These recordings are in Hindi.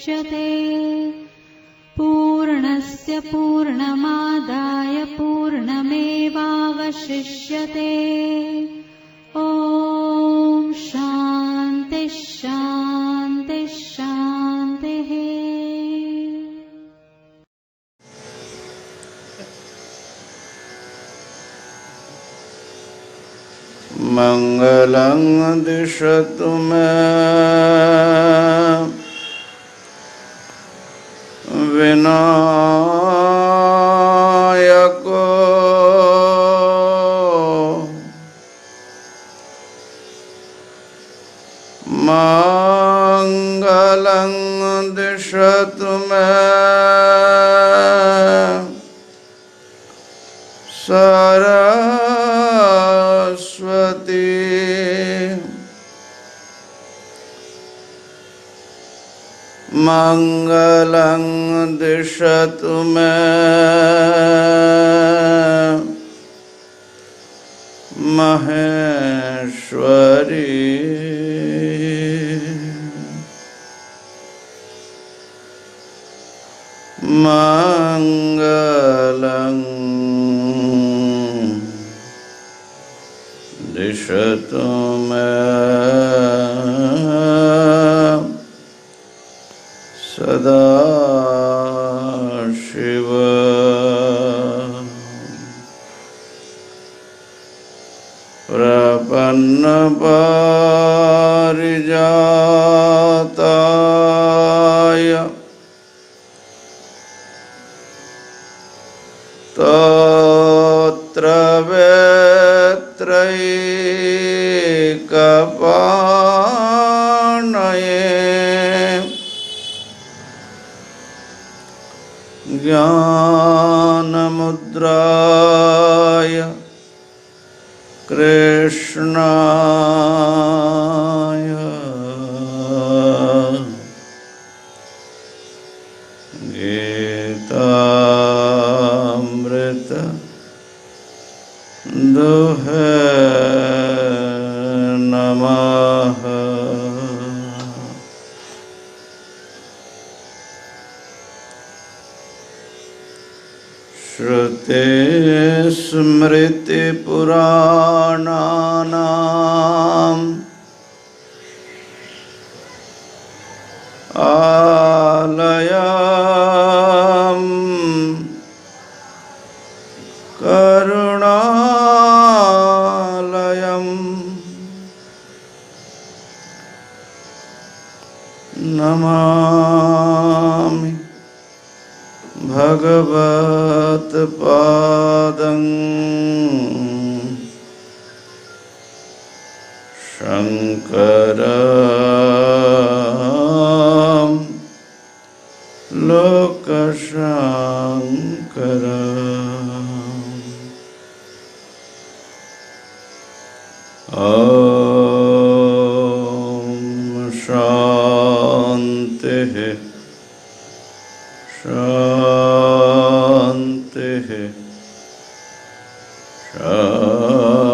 मुच्यते। पूर्णस्य पूर्णमादाय पूर्णमेवावशिष्यते। ॐ शान्ति शान्ति शान्तिः। मंगलं दिशतु मे विनायको मंगलं दिशतु मे सरस्वती। मंगलं दिशतु मे महेश्वरी। मंगलं दिशतु मे सदाशिव। प्रपन्नपारिजाताय तोत्रवेत्रैकपाणये ज्ञानमुद्राय कृष्णाय गीतामृत दुहे नमः। श्रुते स्मृतिपुराणानाम् आलयम् करुणालयम् नमामि भगवत्पादं शङ्करं लोकशङ्करम्। ॐ शान्तिः शान्तिः शान्तिः।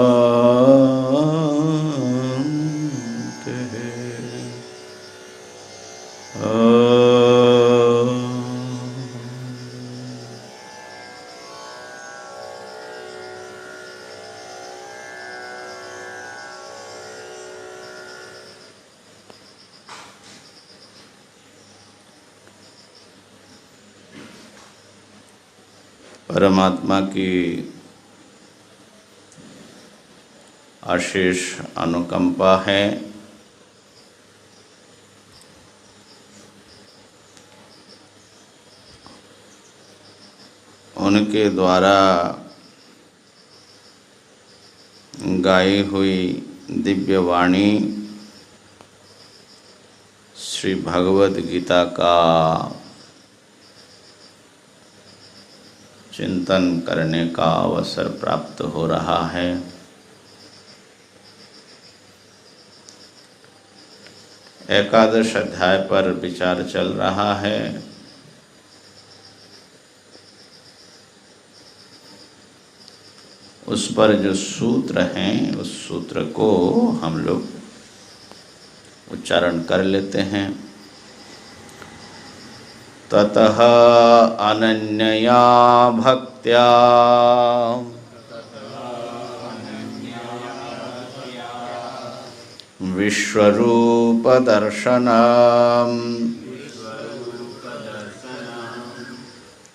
परमात्मा की अशेष अनुकंपा है। उनके द्वारा गाई हुई दिव्य वाणी श्री भगवद गीता का चिंतन करने का अवसर प्राप्त हो रहा है। एकादश अध्याय पर विचार चल रहा है। उस पर जो सूत्र हैं उस सूत्र को हम लोग उच्चारण कर लेते हैं। ततः अनन्यया भक्त्या विश्वरूप दर्शनम्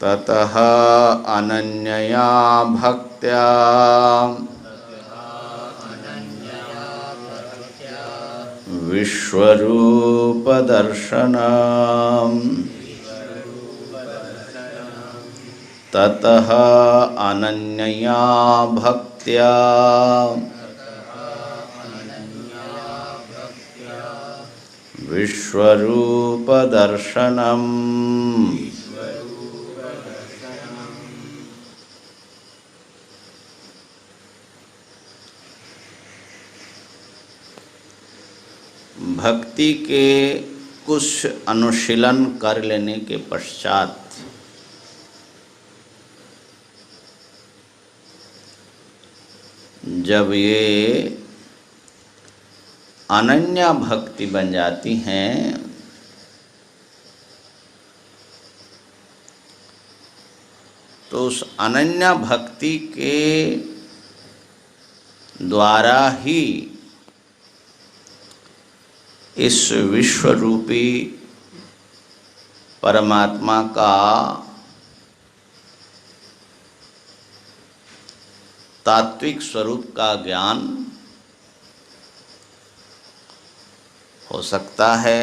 ततः अनन्यया भक्त्या विश्वरूप दर्शनम् ततः अनन्यया भक्त्या विश्वरूप दर्शनम्। भक्ति के कुछ अनुशीलन कर लेने के पश्चात जब ये अनन्या भक्ति बन जाती हैं तो उस अनन्या भक्ति के द्वारा ही इस विश्व रूपी परमात्मा का तात्विक स्वरूप का ज्ञान हो सकता है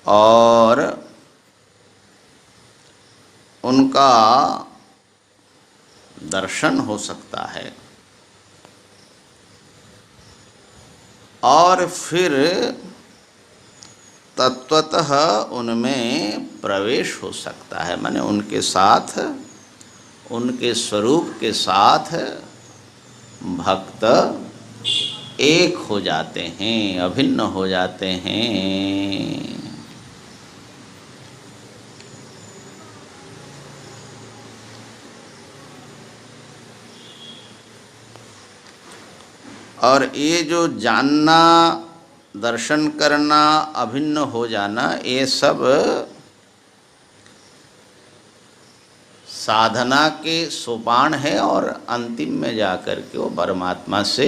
और उनका दर्शन हो सकता है और फिर तत्वतः उनमें प्रवेश हो सकता है, माने उनके साथ, उनके स्वरूप के साथ भक्त एक हो जाते हैं, अभिन्न हो जाते हैं। और ये जो जानना, दर्शन करना, अभिन्न हो जाना, ये सब साधना के सोपान है और अंतिम में जाकर के वो परमात्मा से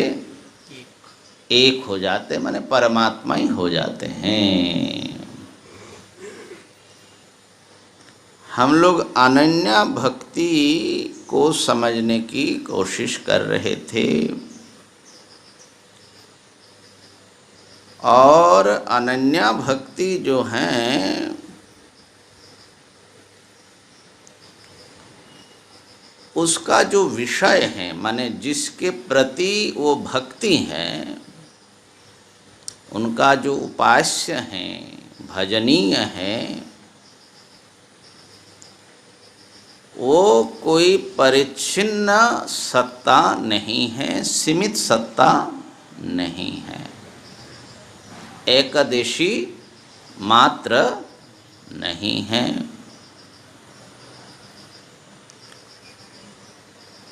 एक हो जाते, माने परमात्मा ही हो जाते हैं। हम लोग अनन्या भक्ति को समझने की कोशिश कर रहे थे और अनन्या भक्ति जो हैं उसका जो विषय है, माने जिसके प्रति वो भक्ति है, उनका जो उपास्य है, भजनीय है, वो कोई परिच्छिन्न सत्ता नहीं है, सीमित सत्ता नहीं है, एकदेशी मात्र नहीं है।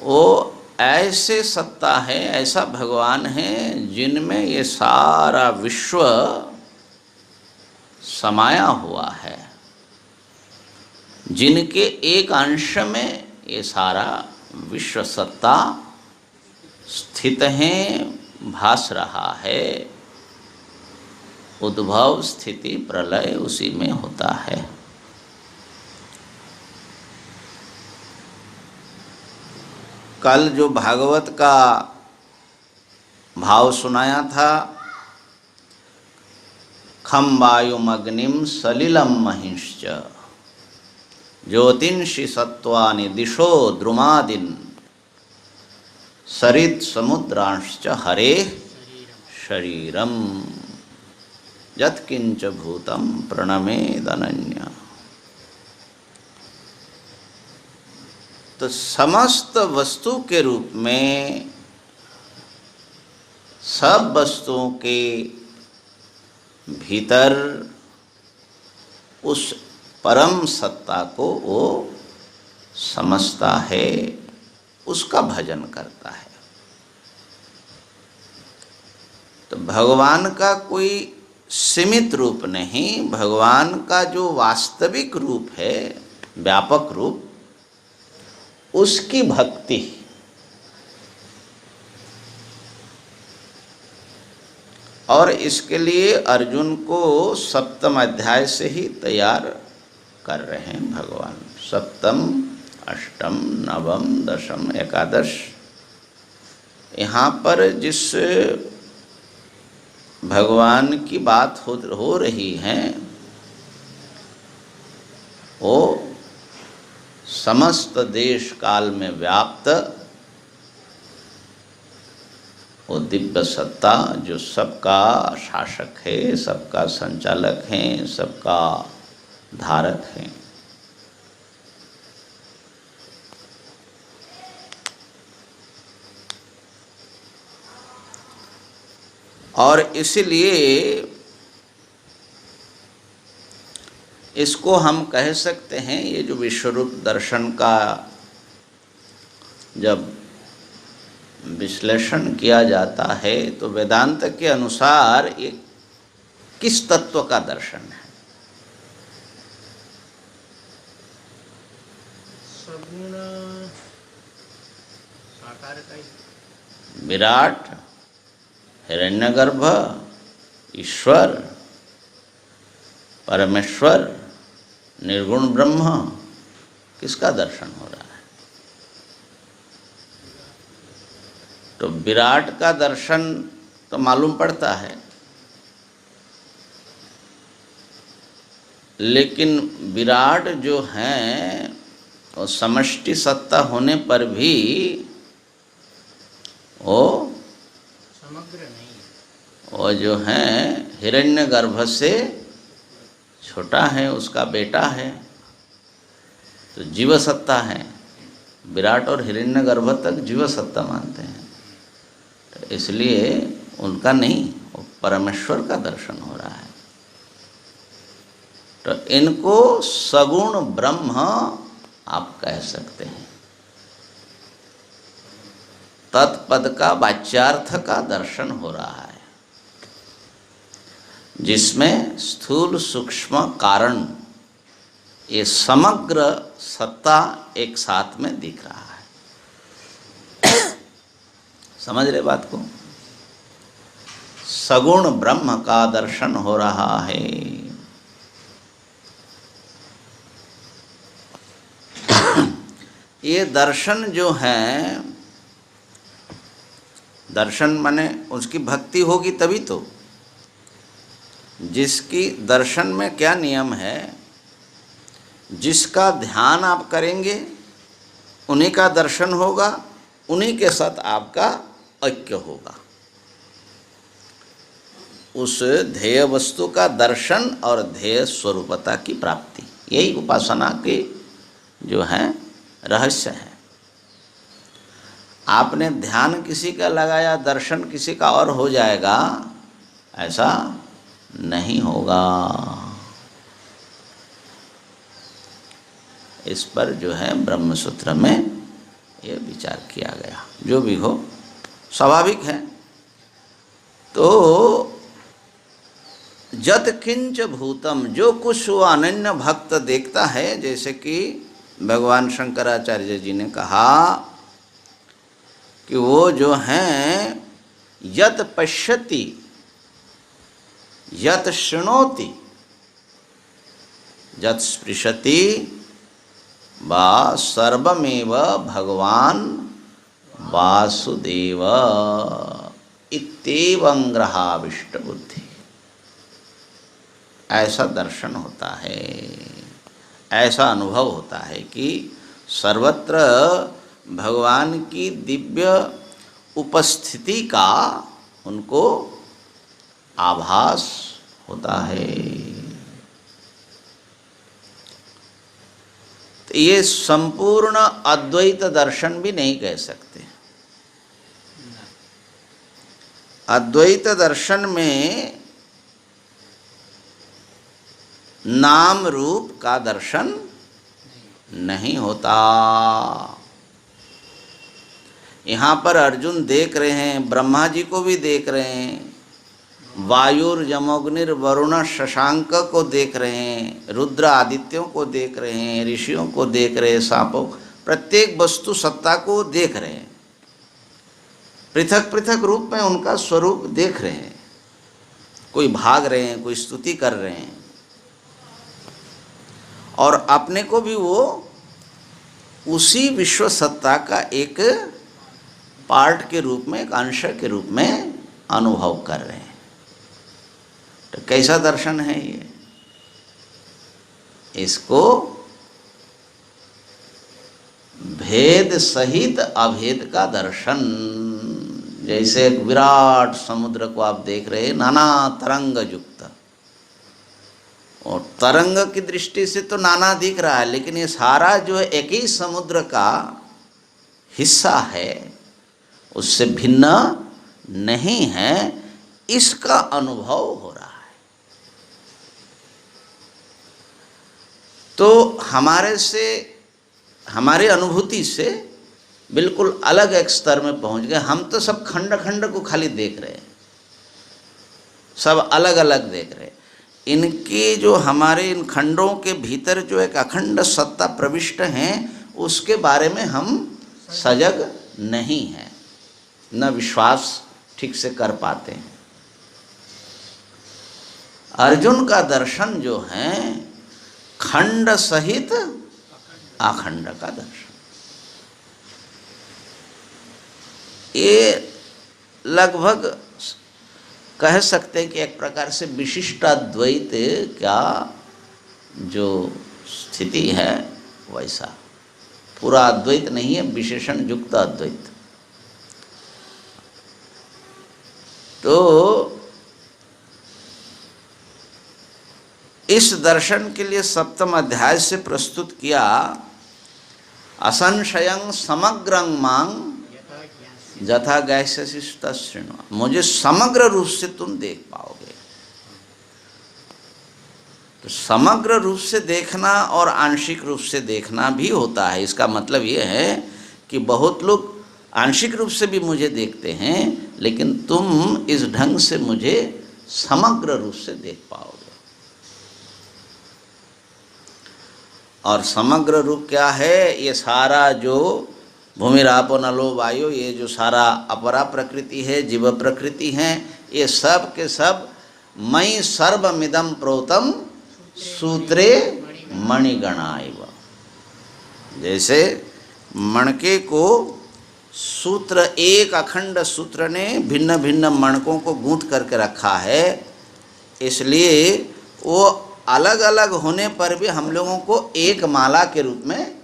वो ऐसे सत्ता है, ऐसा भगवान है जिनमें ये सारा विश्व समाया हुआ है, जिनके एक अंश में ये सारा विश्व सत्ता स्थित है, भास रहा है। उद्भव, स्थिति, प्रलय उसी में होता है। कल जो भागवत का भाव सुनाया था, खम वायुमग्निम सलिलम महिश्च ज्योतिंषि सत्वानि दिशो द्रुमादिन सरित समुद्रांश्च हरे शरीरम यत्किंच भूतम प्रणमेदनन्य। तो समस्त वस्तु के रूप में सब वस्तुओं के भीतर उस परम सत्ता को वो समझता है, उसका भजन करता है। तो भगवान का कोई सीमित रूप नहीं, भगवान का जो वास्तविक रूप है, व्यापक रूप, उसकी भक्ति। और इसके लिए अर्जुन को सप्तम अध्याय से ही तैयार कर रहे हैं भगवान। सप्तम, अष्टम, नवम, दशम, एकादश, यहाँ पर जिस भगवान की बात हो रही है वो समस्त देश काल में व्याप्त वो दिव्य सत्ता जो सबका शासक है, सबका संचालक है, सबका धारक है। और इसलिए इसको हम कह सकते हैं, ये जो विश्वरूप दर्शन का जब विश्लेषण किया जाता है तो वेदांत के अनुसार ये किस तत्व का दर्शन है? सगुण साकार का ही। विराट, हिरण्यगर्भ, ईश्वर, परमेश्वर, निर्गुण ब्रह्म, किसका दर्शन हो रहा है? तो विराट का दर्शन तो मालूम पड़ता है, लेकिन विराट जो है वो समष्टि सत्ता होने पर भी वो समग्र नहीं, वो जो है हिरण्यगर्भ से छोटा है, उसका बेटा है, तो जीव सत्ता है। विराट और हिरण्यगर्भ तक जीव सत्ता मानते हैं, तो इसलिए उनका नहीं, वो परमेश्वर का दर्शन हो रहा है। तो इनको सगुण ब्रह्म आप कह सकते हैं। तत्पद का वाच्यार्थ का दर्शन हो रहा है, जिसमें स्थूल सूक्ष्म कारण ये समग्र सत्ता एक साथ में दिख रहा है। समझ रहे बात को? सगुण ब्रह्म का दर्शन हो रहा है। ये दर्शन जो है, दर्शन माने उसकी भक्ति होगी तभी तो। जिसकी दर्शन में क्या नियम है, जिसका ध्यान आप करेंगे उन्हीं का दर्शन होगा, उन्हीं के साथ आपका ऐक्य होगा। उस ध्येय वस्तु का दर्शन और ध्येय स्वरूपता की प्राप्ति, यही उपासना के जो है रहस्य है। आपने ध्यान किसी का लगाया, दर्शन किसी का और हो जाएगा, ऐसा नहीं होगा। इस पर जो है ब्रह्मसूत्र में ये विचार किया गया। जो भी हो स्वाभाविक है। तो जत किंच भूतम, जो कुछ वो अनन्य भक्त देखता है, जैसे कि भगवान शंकराचार्य जी ने कहा कि वो जो हैं यत पश्यति यत शृणोति यत स्पृशति वा सर्वमेव भगवान वासुदेव इत्येवं ग्रहाविष्ट बुद्धि। ऐसा दर्शन होता है, ऐसा अनुभव होता है कि सर्वत्र भगवान की दिव्य उपस्थिति का उनको आभास होता है। तो ये संपूर्ण अद्वैत दर्शन भी नहीं कह सकते। अद्वैत दर्शन में नाम रूप का दर्शन नहीं होता। यहाँ पर अर्जुन देख रहे हैं, ब्रह्मा जी को भी देख रहे हैं, वायुर यमोग्निर वरुण शशांक को देख रहे हैं, रुद्र आदित्यों को देख रहे हैं, ऋषियों को देख रहे हैं, सांपों, प्रत्येक वस्तु सत्ता को देख रहे हैं, पृथक पृथक रूप में उनका स्वरूप देख रहे हैं। कोई भाग रहे हैं, कोई स्तुति कर रहे हैं, और अपने को भी वो उसी विश्व सत्ता का एक पार्ट के रूप में, एक अंश के रूप में अनुभव कर रहे हैं। तो कैसा दर्शन है ये? इसको भेद सहित अभेद का दर्शन। जैसे एक विराट समुद्र को आप देख रहे हैं, नाना तरंग युक्त, और तरंग की दृष्टि से तो नाना दिख रहा है, लेकिन ये सारा जो है एक ही समुद्र का हिस्सा है, उससे भिन्न नहीं है, इसका अनुभव हो रहा है। तो हमारे अनुभूति से बिल्कुल अलग एक स्तर में पहुंच गए। हम तो सब खंड खंड को खाली देख रहे हैं, सब अलग अलग देख रहे हैं। इनकी जो हमारे इन खंडों के भीतर जो एक अखंड सत्ता प्रविष्ट हैं, उसके बारे में हम सजग नहीं हैं, न विश्वास ठीक से कर पाते हैं। अर्जुन का दर्शन जो है खंड सहित अखंड का दर्शन, ये लगभग कह सकते हैं कि एक प्रकार से विशिष्टाद्वैत क्या जो स्थिति है वैसा, पूरा अद्वैत नहीं है, विशेषण युक्त अद्वैत। तो इस दर्शन के लिए सप्तम अध्याय से प्रस्तुत किया, असंशयं समग्रं मां यथा ज्ञास्यसि तच्छृण्व, मुझे समग्र रूप से तुम देख पाओगे। तो समग्र रूप से देखना और आंशिक रूप से देखना भी होता है। इसका मतलब ये है कि बहुत लोग आंशिक रूप से भी मुझे देखते हैं, लेकिन तुम इस ढंग से मुझे समग्र रूप से देख पाओगे। और समग्र रूप क्या है? ये सारा जो भूमिरापो नलो वायु, ये जो सारा अपरा प्रकृति है, जीव प्रकृति है, ये सब के सब मयि सर्वमिदं प्रोतम सूत्रे मणिगणाइव। जैसे मणके को सूत्र, एक अखंड सूत्र ने भिन्न भिन्न मणकों को गूंथ करके रखा है, इसलिए वो अलग अलग होने पर भी हम लोगों को एक माला के रूप में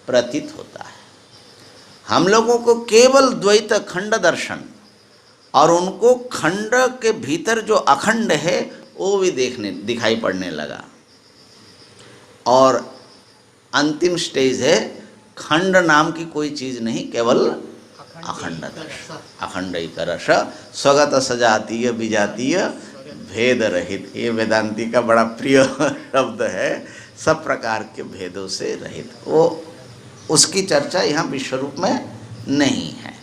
प्रतीत होता है। हम लोगों को केवल द्वैत खंड दर्शन, और उनको खंड के भीतर जो अखंड है वो भी दिखाई पड़ने लगा। और अंतिम स्टेज है खंड नाम की कोई चीज़ नहीं, केवल अखंड दर्शन, अखंड रस, स्वगत सजातीय विजातीय भेद रहित। ये वेदांती का बड़ा प्रिय शब्द है, सब प्रकार के भेदों से रहित। वो उसकी चर्चा यहाँ विश्व रूप में नहीं है।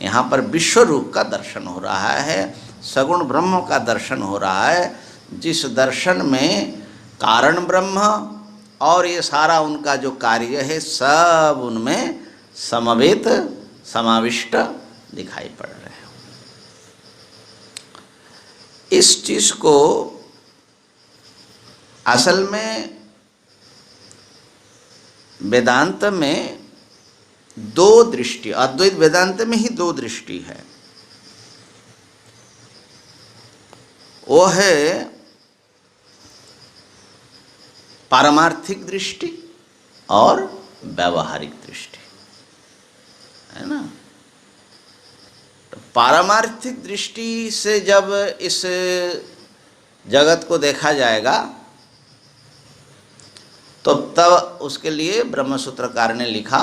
यहाँ पर विश्व रूप का दर्शन हो रहा है, सगुण ब्रह्म का दर्शन हो रहा है, जिस दर्शन में कारण ब्रह्म और ये सारा उनका जो कार्य है सब उनमें समवेत समाविष्ट दिखाई पड़ रहे हैं। इस चीज़ को असल में वेदांत में दो दृष्टि, अद्वैत वेदांत में ही दो दृष्टि है। वो है पारमार्थिक दृष्टि और व्यावहारिक दृष्टि, है ना। तो पारमार्थिक दृष्टि से जब इस जगत को देखा जाएगा तो तब उसके लिए ब्रह्मसूत्रकार ने लिखा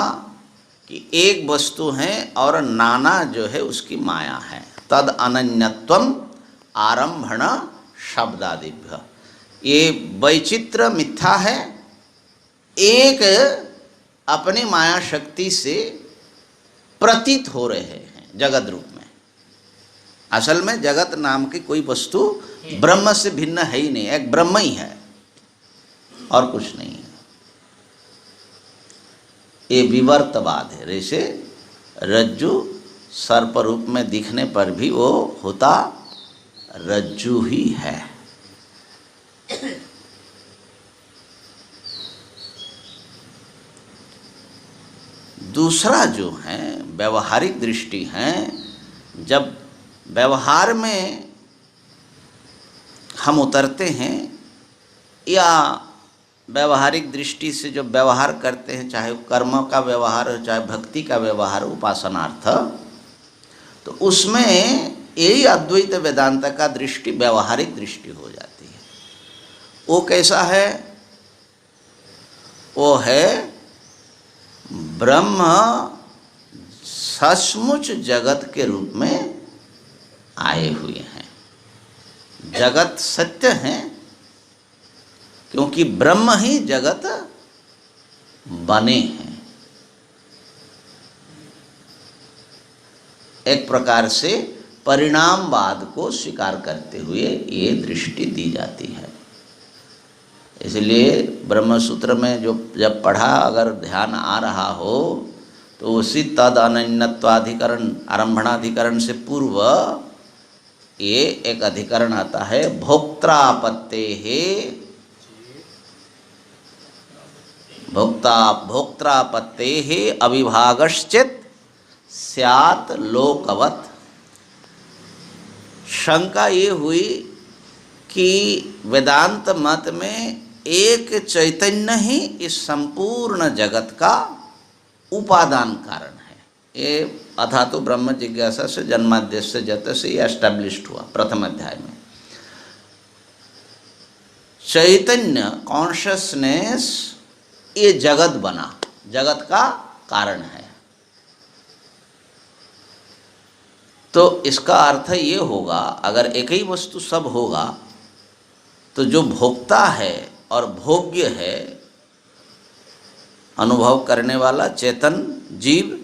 कि एक वस्तु है और नाना जो है उसकी माया है। तद अनन्यत्वम आरंभण शब्दादिभ्य, ये वैचित्र मिथ्या है, एक अपनी माया शक्ति से प्रतीत हो रहे हैं जगत रूप में, असल में जगत नाम की कोई वस्तु ब्रह्म से भिन्न है ही नहीं, एक ब्रह्म ही है और कुछ नहीं है। ये विवर्तवाद है। जैसे रज्जु सर्प रूप में दिखने पर भी वो होता रज्जु ही है। दूसरा जो है व्यवहारिक दृष्टि है, जब व्यवहार में हम उतरते हैं या व्यवहारिक दृष्टि से जो व्यवहार करते हैं, चाहे कर्म का व्यवहार हो चाहे भक्ति का व्यवहार हो उपासनार्थ, तो उसमें यही अद्वैत वेदांत का दृष्टि व्यवहारिक दृष्टि हो जाती है। वो कैसा है? वो है ब्रह्म सचमुच जगत के रूप में आए हुए हैं। जगत सत्य है क्योंकि ब्रह्म ही जगत बने हैं। एक प्रकार से परिणामवाद को स्वीकार करते हुए ये दृष्टि दी जाती है। इसलिए ब्रह्मसूत्र में जो जब पढ़ा, अगर ध्यान आ रहा हो तो उसी तद अनन्यत्वाधिकरण आरंभणाधिकरण से पूर्व ये एक अधिकरण आता है, भोक्त्रापत्तेः भोक्त्रापत्तेः अविभागश्चित् स्यात् लोकवत्। शंका ये हुई कि वेदांत मत में एक चैतन्य ही इस संपूर्ण जगत का उपादान कारण है। ये अथा तो ब्रह्म जिज्ञासा से जन्माद्यस्य जत से ये एस्टैब्लिश्ड हुआ प्रथम अध्याय में। चैतन्य कॉन्शसनेस ये जगत बना, जगत का कारण है। तो इसका अर्थ ये होगा, अगर एक ही वस्तु सब होगा तो जो भोक्ता है और भोग्य है, अनुभव करने वाला चेतन जीव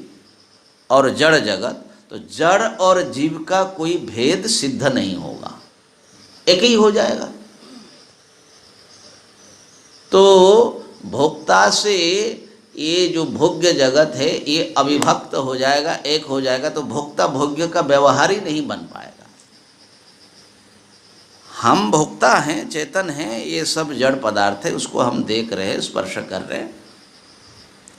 और जड़ जगत, तो जड़ और जीव का कोई भेद सिद्ध नहीं होगा, एक ही हो जाएगा। तो भोक्ता से ये जो भोग्य जगत है ये अविभक्त हो जाएगा, एक हो जाएगा, तो भोक्ता भोग्य का व्यवहार ही नहीं बन पाएगा। हम भोक्ता हैं, चेतन हैं, ये सब जड़ पदार्थ है, उसको हम देख रहे हैं, स्पर्श कर रहे हैं।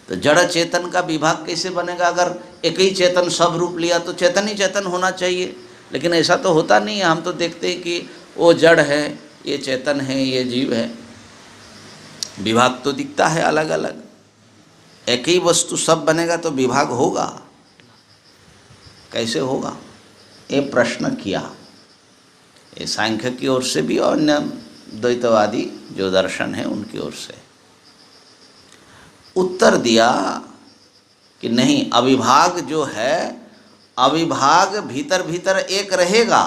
तो जड़ चेतन का विभाग कैसे बनेगा? अगर एक ही चेतन सब रूप लिया तो चेतन ही चेतन होना चाहिए, लेकिन ऐसा तो होता नहीं है। हम तो देखते हैं कि वो जड़ है, ये चेतन है, ये जीव है, विभाग तो दिखता है अलग अलग। एक ही वस्तु सब बनेगा तो विभाग होगा, कैसे होगा? ये प्रश्न किया, ये सांख्य की ओर से भी और अन्य द्वैतवादी जो दर्शन है उनकी ओर से। उत्तर दिया कि नहीं, अविभाग जो है, अविभाग भीतर भीतर एक रहेगा,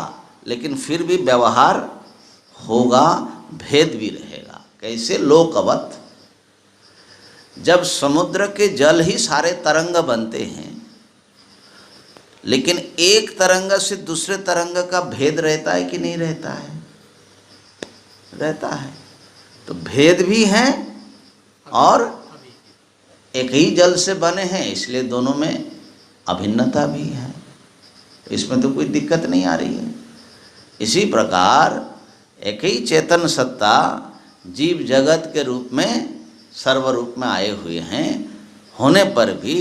लेकिन फिर भी व्यवहार होगा, भेद भी रहेगा। कैसे? लोकवत। जब समुद्र के जल ही सारे तरंग बनते हैं, लेकिन एक तरंग से दूसरे तरंग का भेद रहता है कि नहीं रहता है? रहता है। तो भेद भी है और एक ही जल से बने हैं, इसलिए दोनों में अभिन्नता भी है। इसमें तो कोई दिक्कत नहीं आ रही है। इसी प्रकार एक ही चेतन सत्ता जीव जगत के रूप में सर्वरूप में आए हुए हैं, होने पर भी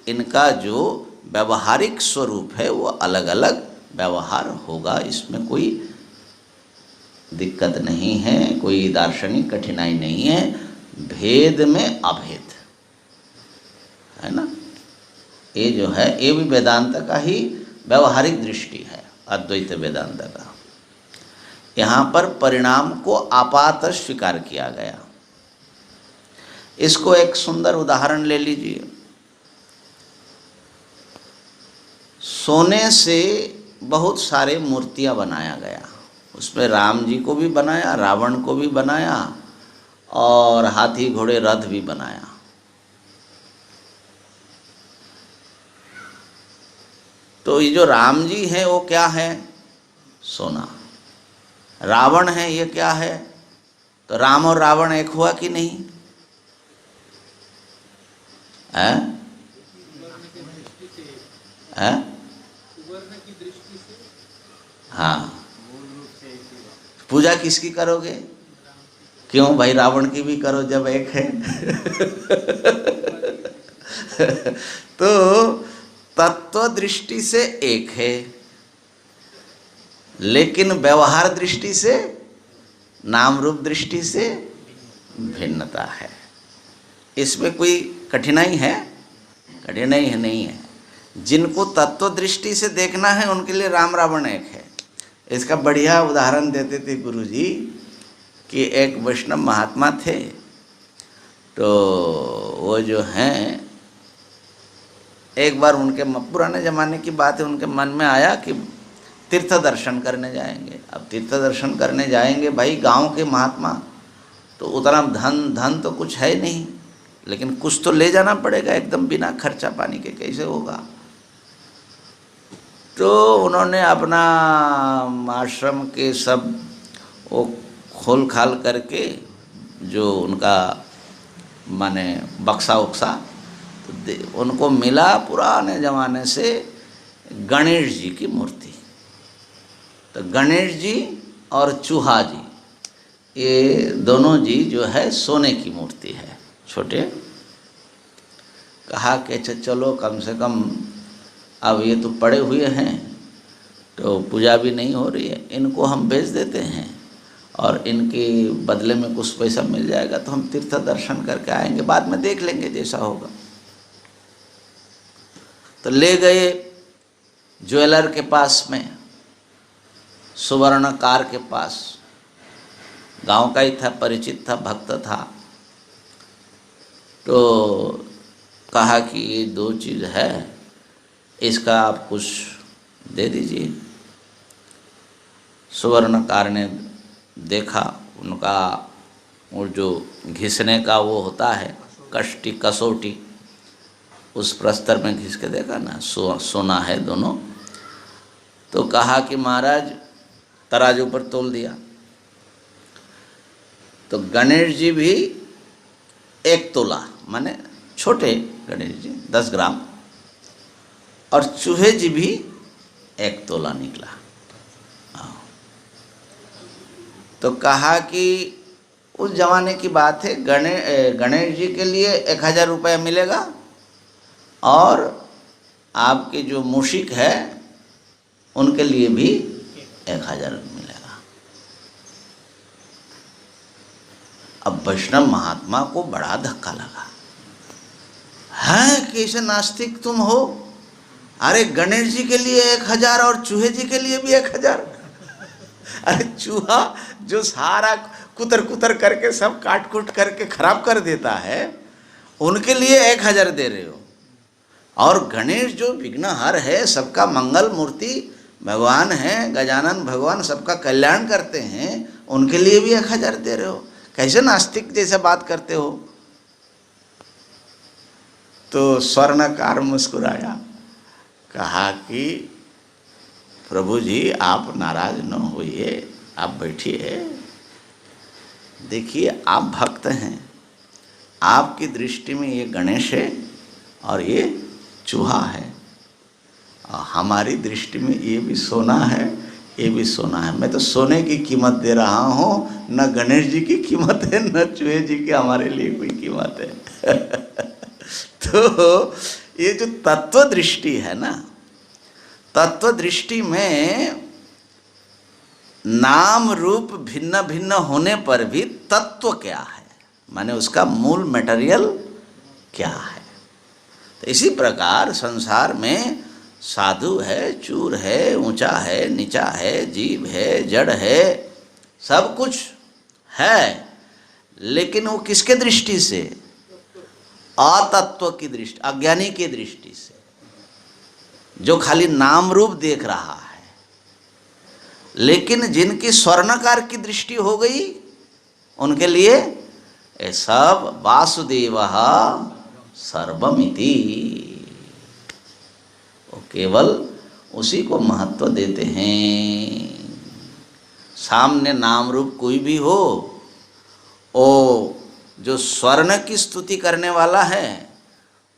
इनका जो व्यवहारिक स्वरूप है वो अलग अलग व्यवहार होगा। इसमें कोई दिक्कत नहीं है, कोई दार्शनिक कठिनाई नहीं है। भेद में अभेद है ना, ये जो है ये भी वेदांत का ही व्यवहारिक दृष्टि है, अद्वैत वेदांत का। यहाँ पर परिणाम को आपात स्वीकार किया गया। इसको एक सुंदर उदाहरण ले लीजिए। सोने से बहुत सारे मूर्तियां बनाया गया, उसमें राम जी को भी बनाया, रावण को भी बनाया और हाथी घोड़े रथ भी बनाया। तो ये जो राम जी हैं वो क्या है? सोना। रावण है, ये क्या है? तो राम और रावण एक हुआ कि नहीं है? है? हाँ। पूजा किसकी करोगे? क्यों भाई, रावण की भी करो जब एक है। तो तत्व दृष्टि से एक है, लेकिन व्यवहार दृष्टि से, नाम रूप दृष्टि से भिन्नता है। इसमें कोई कठिनाई है? कठिनाई है नहीं है। जिनको तत्व दृष्टि से देखना है उनके लिए राम रावण एक है। इसका बढ़िया उदाहरण देते थे गुरु जी कि एक वैष्णव महात्मा थे, तो वो जो हैं, एक बार उनके पुराने ज़माने की बात है, उनके मन में आया कि तीर्थ दर्शन करने जाएंगे। अब तीर्थ दर्शन करने जाएंगे, भाई गांव के महात्मा, तो उतना धन तो कुछ है नहीं, लेकिन कुछ तो ले जाना पड़ेगा, एकदम बिना खर्चा पानी के कैसे होगा। तो उन्होंने अपना आश्रम के सब वो खोल खाल करके, जो उनका माने बक्सा उक्सा, तो उनको मिला पुराने ज़माने से गणेश जी की मूर्ति। तो गणेश जी और चूहा जी, ये दोनों जी जो है सोने की मूर्ति है, छोटे। कहा कि अच्छा चलो, कम से कम अब ये तो पड़े हुए हैं, तो पूजा भी नहीं हो रही है, इनको हम बेच देते हैं और इनके बदले में कुछ पैसा मिल जाएगा, तो हम तीर्थ दर्शन करके आएंगे, बाद में देख लेंगे जैसा होगा। तो ले गए ज्वेलर के पास में, सुवर्णकार के पास, गांव का ही था, परिचित था, भक्त था। तो कहा कि ये दो चीज़ है, इसका आप कुछ दे दीजिए। सुवर्णकार ने देखा, उनका वो जो घिसने का वो होता है, कष्टी कसौटी, उस प्रस्तर में घिस के देखा ना, सोना है दोनों। तो कहा कि महाराज, तराजू पर तोल दिया। तो गणेश जी भी 1 तोला, माने छोटे गणेश जी 10 ग्राम, और चूहे जी भी 1 तोला निकला। तो कहा कि उस जमाने की बात है, गणेश जी के लिए 1000 रुपया मिलेगा, और आपके जो मूषिक है उनके लिए भी 1000 मिलेगा। अब वैष्णव महात्मा को बड़ा धक्का लगा, है कैसे नास्तिक तुम हो? अरे गणेश जी के लिए 1000 और चूहे जी के लिए भी 1000। अरे चूहा जो सारा कुतर करके सब काट कूट करके खराब कर देता है, उनके लिए 1000 दे रहे हो, और गणेश जो विघ्नहर है, सबका मंगल मूर्ति भगवान है, गजानन भगवान सबका कल्याण करते हैं, उनके लिए भी 1000 दे रहे हो? कैसे नास्तिक जैसे बात करते हो? तो स्वर्णकार मुस्कुराया, कहा कि प्रभु जी आप नाराज न होइए, आप बैठिए। देखिए आप भक्त हैं, आपकी दृष्टि में ये गणेश है और ये चूहा है, और हमारी दृष्टि में ये भी सोना है, ये भी सोना है। मैं तो सोने की कीमत दे रहा हूँ, न गणेश जी की कीमत है, न चूहे जी की हमारे लिए कोई कीमत है। तो ये जो तत्व दृष्टि है ना, तत्व दृष्टि में नाम रूप भिन्न भिन्न होने पर भी तत्व क्या है, माने उसका मूल मटेरियल क्या है। तो इसी प्रकार संसार में साधु है, चूर है, ऊंचा है, नीचा है, जीव है, जड़ है, सब कुछ है, लेकिन वो किसके दृष्टि से? अतत्व की दृष्टि, अज्ञानी की दृष्टि से, जो खाली नाम रूप देख रहा है। लेकिन जिनकी स्वर्णकार की दृष्टि हो गई, उनके लिए ये सब वासुदेवः सर्वमिति, वो केवल उसी को महत्व देते हैं। सामने नाम रूप कोई भी हो, ओ जो स्वर्ण की स्तुति करने वाला है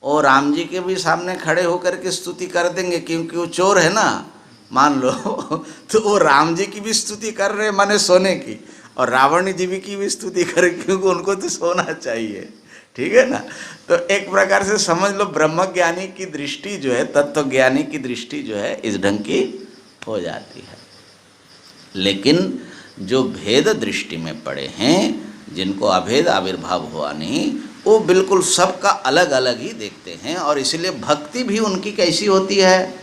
वो राम जी के भी सामने खड़े होकर के स्तुति कर देंगे, क्योंकि वो चोर है ना, मान लो तो वो राम जी की भी स्तुति कर रहे माने सोने की, और रावण जी भी की भी स्तुति करे, क्योंकि उनको तो सोना चाहिए। ठीक है ना। तो एक प्रकार से समझ लो ब्रह्म ज्ञानी की दृष्टि जो है, तत्व ज्ञानी की दृष्टि जो है इस ढंग की हो जाती है। लेकिन जो भेद दृष्टि में पड़े हैं, जिनको अभेद आविर्भाव हुआ नहीं, वो बिल्कुल सबका अलग अलग ही देखते हैं। और इसलिए भक्ति भी उनकी कैसी होती है,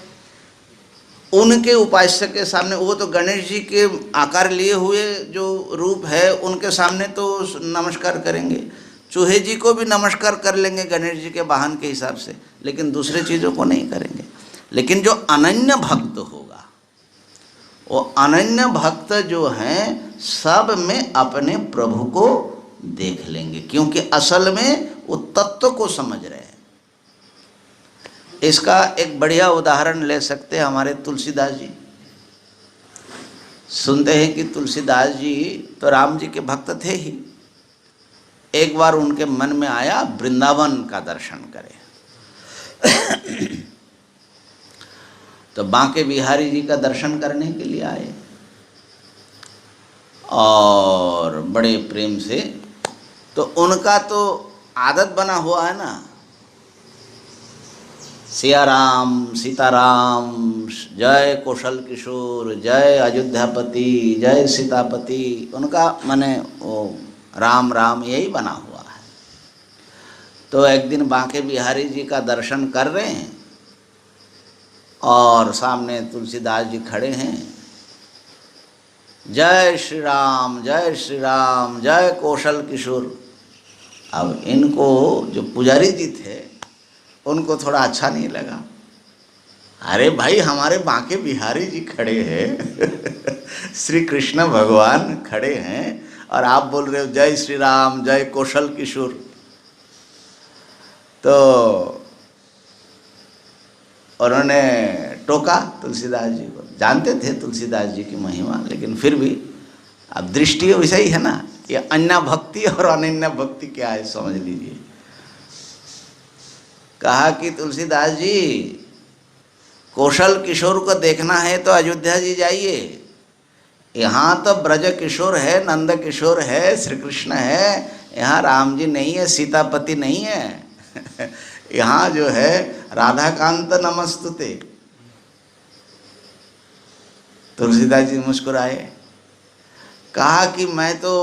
उनके उपास्य के सामने, वो तो गणेश जी के आकार लिए हुए जो रूप है उनके सामने तो नमस्कार करेंगे, चूहे जी को भी नमस्कार कर लेंगे गणेश जी के वाहन के हिसाब से, लेकिन दूसरे चीज़ों को नहीं करेंगे। लेकिन जो अनन्य भक्त होगा, वो अनन्य भक्त जो हैं सब में अपने प्रभु को देख लेंगे, क्योंकि असल में वो तत्व को समझ रहे हैं। इसका एक बढ़िया उदाहरण ले सकते हैं हमारे तुलसीदास जी। सुनते हैं कि तुलसीदास जी तो राम जी के भक्त थे ही। एक बार उनके मन में आया वृंदावन का दर्शन करें, तो बांके बिहारी जी का दर्शन करने के लिए आए और बड़े प्रेम से। तो उनका तो आदत बना हुआ है ना, सिया राम सीताराम, जय कौशल किशोर, जय अयोध्यापति, जय सीतापति, उनका माने वो राम राम यही बना हुआ है। तो एक दिन बांके बिहारी जी का दर्शन कर रहे हैं और सामने तुलसीदास जी खड़े हैं, जय श्री राम, जय श्री राम, जय कौशल किशोर। अब इनको जो पुजारी जी थे उनको थोड़ा अच्छा नहीं लगा। अरे भाई, हमारे बांके बिहारी जी खड़े हैं श्री कृष्ण भगवान खड़े हैं और आप बोल रहे हो जय श्री राम, जय कौशल किशोर। तो उन्होंने टोका तुलसीदास जी को। जानते थे तुलसीदास जी की महिमा, लेकिन फिर भी अब दृष्टि वैसा ही है ना, ये अन्य भक्ति और अनन्य भक्ति क्या है समझ लीजिए। कहा कि तुलसीदास जी, कौशल किशोर को देखना है तो अयोध्या जी जाइए, यहाँ तो ब्रज किशोर है, नंद किशोर है, श्री कृष्ण है, यहाँ राम जी नहीं है, सीतापति नहीं है यहाँ जो है राधाकांत नमस्तुते। तुलसीदास जी मुस्कुराए, कहा कि मैं तो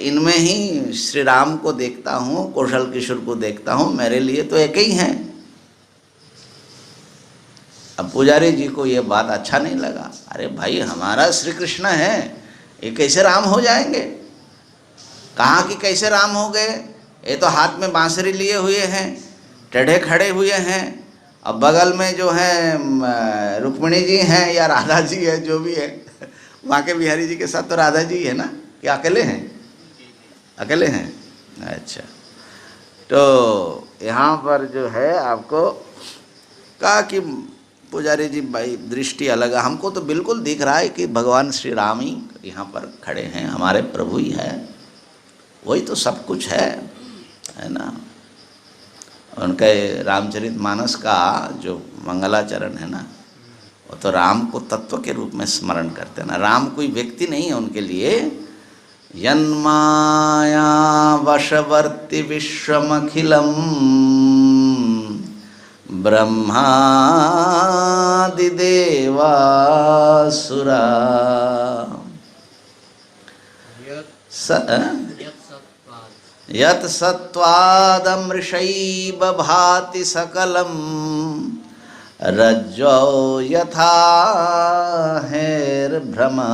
इनमें ही श्री राम को देखता हूँ, कौशल किशोर को देखता हूँ, मेरे लिए तो एक ही हैं। अब पुजारी जी को ये बात अच्छा नहीं लगा। अरे भाई, हमारा श्री कृष्ण है, ये कैसे राम हो जाएंगे? कहाँ कि कैसे राम हो गए? ये तो हाथ में बांसुरी लिए हुए हैं, टेढ़े खड़े हुए हैं, अब बगल में जो है रुक्मिणी जी हैं या राधा जी है, जो भी है। वहाँ के बिहारी जी के साथ तो राधा जी है ना, क्या अकेले हैं? अकेले हैं, अच्छा। तो यहाँ पर जो है आपको कहा कि पुजारी जी भाई दृष्टि अलग है, हमको तो बिल्कुल दिख रहा है कि भगवान श्री राम ही यहाँ पर खड़े हैं, हमारे प्रभु ही है, वही तो सब कुछ है ना। उनके रामचरितमानस का जो मंगलाचरण है ना, वो तो राम को तत्व के रूप में स्मरण करते हैं ना। राम कोई व्यक्ति नहीं है उनके लिए। यन्माया वशवर्ति विश्वमखिलम ब्रह्मादिदेवासुरा यत् सत्त्वादमृषैव भाति सकलम रज्जौ यथा हैर्भ्रमा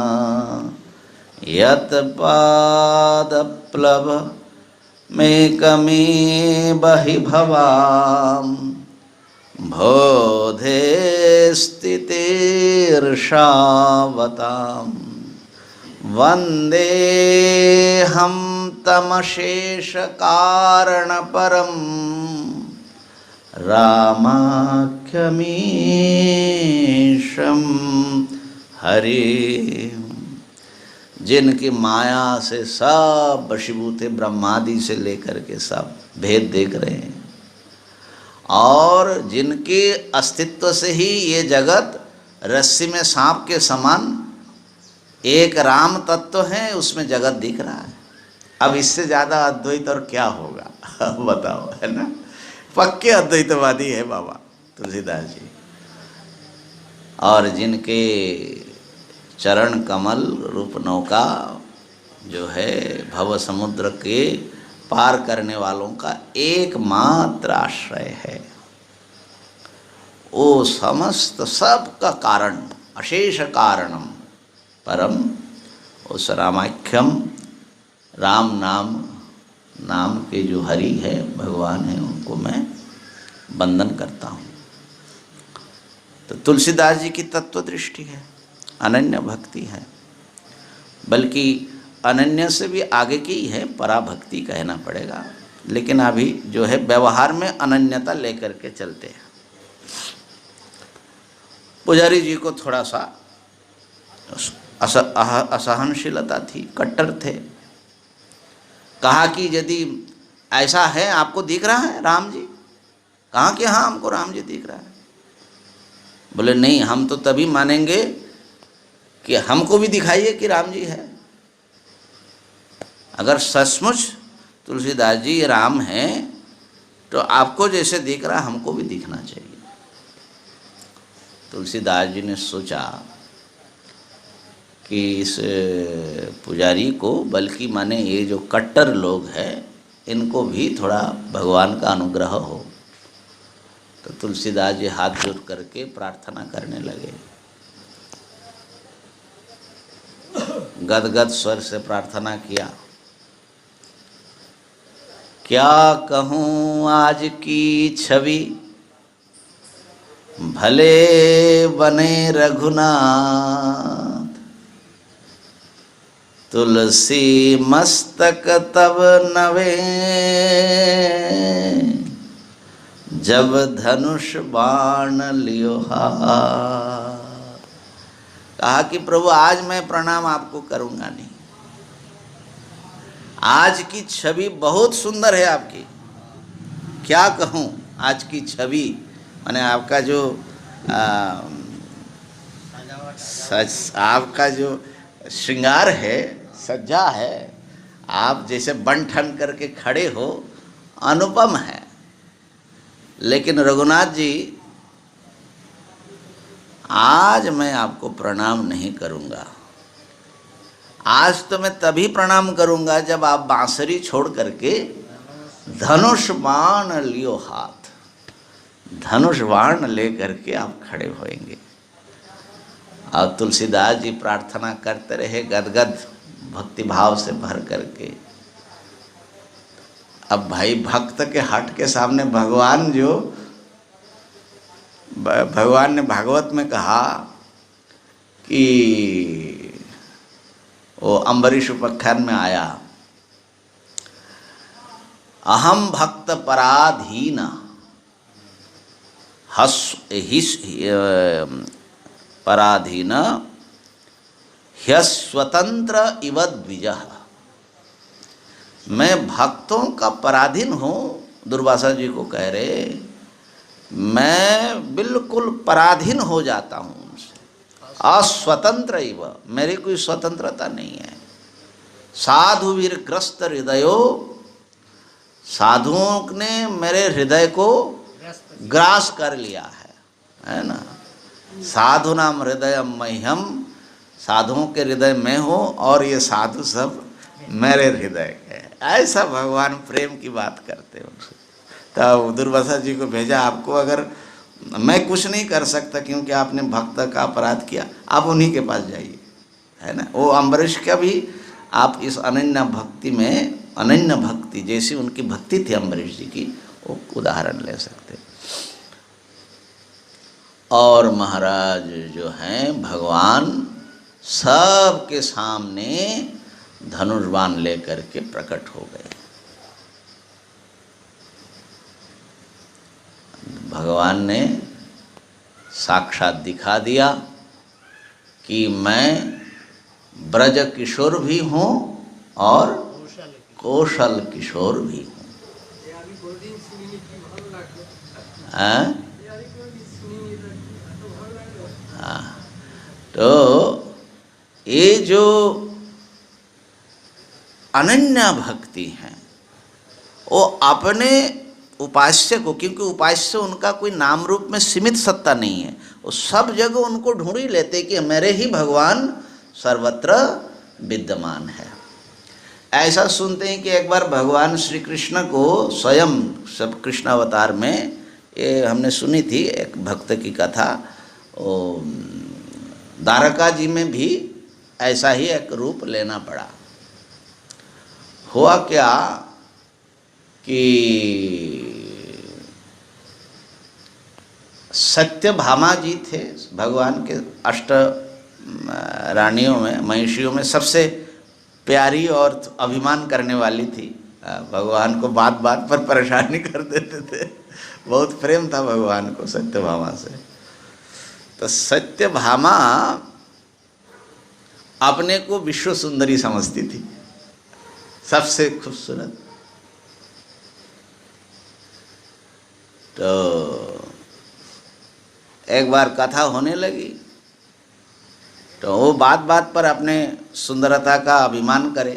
यत् पादप्लव मेकमेव हि भवाम बोधे स्थितिर्षावताम् वन्देऽहं तमशेष कारणपरं रामाख्यमीशं हरि। जिनकी माया से सब वशीभूत है, ब्रह्मादि से लेकर के सब भेद देख रहे हैं, और जिनके अस्तित्व से ही ये जगत रस्सी में सांप के समान एक राम तत्व है, उसमें जगत दिख रहा है। अब इससे ज़्यादा अद्वैत और क्या होगा बताओ, है ना। पक्के अद्वैतवादी है बाबा तुलसीदास जी। और जिनके चरण कमल रूप नौका जो है भव समुद्र के पार करने वालों का एकमात्र आश्रय है, वो समस्त सब का कारण, अशेष कारणम परम, उस रामाख्यम, राम नाम के जो हरि है, भगवान है, उनको मैं वंदन करता हूँ। तो तुलसीदास जी की तत्व दृष्टि है, अनन्य भक्ति है, बल्कि अनन्य से भी आगे की है, पराभक्ति कहना पड़ेगा। लेकिन अभी जो है व्यवहार में अनन्यता लेकर के चलते हैं। पुजारी जी को थोड़ा सा असहनशीलता थी, कट्टर थे। कहा कि यदि ऐसा है, आपको दिख रहा है राम जी? कहा कि हाँ, हमको राम जी दिख रहा है। बोले नहीं, हम तो तभी मानेंगे कि हमको भी दिखाइए कि राम जी है। अगर सचमुच तुलसीदास जी राम हैं तो आपको जैसे दिख रहा हमको भी दिखना चाहिए। तुलसीदास जी ने सोचा कि इस पुजारी को, बल्कि माने ये जो कट्टर लोग हैं, इनको भी थोड़ा भगवान का अनुग्रह हो। तो तुलसीदास जी हाथ जोड़ करके प्रार्थना करने लगे, गदगद स्वर से प्रार्थना किया। क्या कहूँ आज की छवि, भले बने रघुनाथ, तुलसी मस्तक तब नवे, जब धनुष बाण लियो हाथ। कहा कि प्रभु आज मैं प्रणाम आपको करूँगा नहीं, आज की छवि बहुत सुंदर है आपकी। क्या कहूँ आज की छवि, माने आपका जो आपका जो श्रृंगार है, सज्जा है, आप जैसे बन ठन करके खड़े हो, अनुपम है। लेकिन रघुनाथ जी, आज मैं आपको प्रणाम नहीं करूँगा। आज तो मैं तभी प्रणाम करूँगा जब आप बांसुरी छोड़ करके धनुष बाण लियो हाथ, धनुष बाण ले करके आप खड़े होएंगे। और तुलसीदास जी प्रार्थना करते रहे गदगद भक्ति भाव से भर करके। अब भाई भक्त के हट के सामने भगवान ने भागवत में कहा कि वो अम्बरीश उपाख्यान में आया, अहम भक्त पराधीन पराधीन ह्यस्वतंत्र इव द्विजः। मैं भक्तों का पराधीन हूँ, दुर्वासा जी को कह रहे, मैं बिल्कुल पराधीन हो जाता हूँ उनसे, अस्वतंत्र इव, मेरी कोई स्वतंत्रता नहीं है। साधुवीर ग्रस्त हृदयो, साधुओं ने मेरे हृदय को ग्रास कर लिया है ना। साधु नाम हृदय मह्यम, साधुओं के हृदय में हो और ये साधु सब मेरे हृदय के। ऐसा भगवान प्रेम की बात करते हैं। तब दुर्वासा जी को भेजा, आपको अगर मैं कुछ नहीं कर सकता क्योंकि आपने भक्त का अपराध किया, आप उन्हीं के पास जाइए, है ना। वो अम्बरीश का भी आप इस अनन्य भक्ति में, अनन्य भक्ति जैसी उनकी भक्ति थी अम्बरीश जी की, वो उदाहरण ले सकते। और महाराज जो हैं भगवान सब के सामने धनुष बाण लेकर के प्रकट हो गए। भगवान ने साक्षात दिखा दिया कि मैं ब्रज किशोर भी हूँ और कौशल की कौशल किशोर भी हूँ। हाँ? हाँ, तो ये जो अनन्या भक्ति है वो अपने उपास्य को, क्योंकि उपास्य उनका कोई नाम रूप में सीमित सत्ता नहीं है, वो सब जगह उनको ढूंढ ही लेते कि मेरे ही भगवान सर्वत्र विद्यमान है। ऐसा सुनते हैं कि एक बार भगवान श्री कृष्ण को स्वयं, सब कृष्ण अवतार में, ये हमने सुनी थी एक भक्त की कथा, द्वारका जी में भी ऐसा ही एक रूप लेना पड़ा। हुआ क्या कि सत्यभामा जी थे, भगवान के अष्ट रानियों में, महिषियों में सबसे प्यारी और अभिमान करने वाली थी। भगवान को बात बात पर परेशानी कर देते थे, बहुत प्रेम था भगवान को सत्यभामा से। तो सत्यभामा अपने को विश्व सुंदरी समझती थी, सबसे खूबसूरत। तो एक बार कथा होने लगी तो वो बात बात पर अपने सुंदरता का अभिमान करे,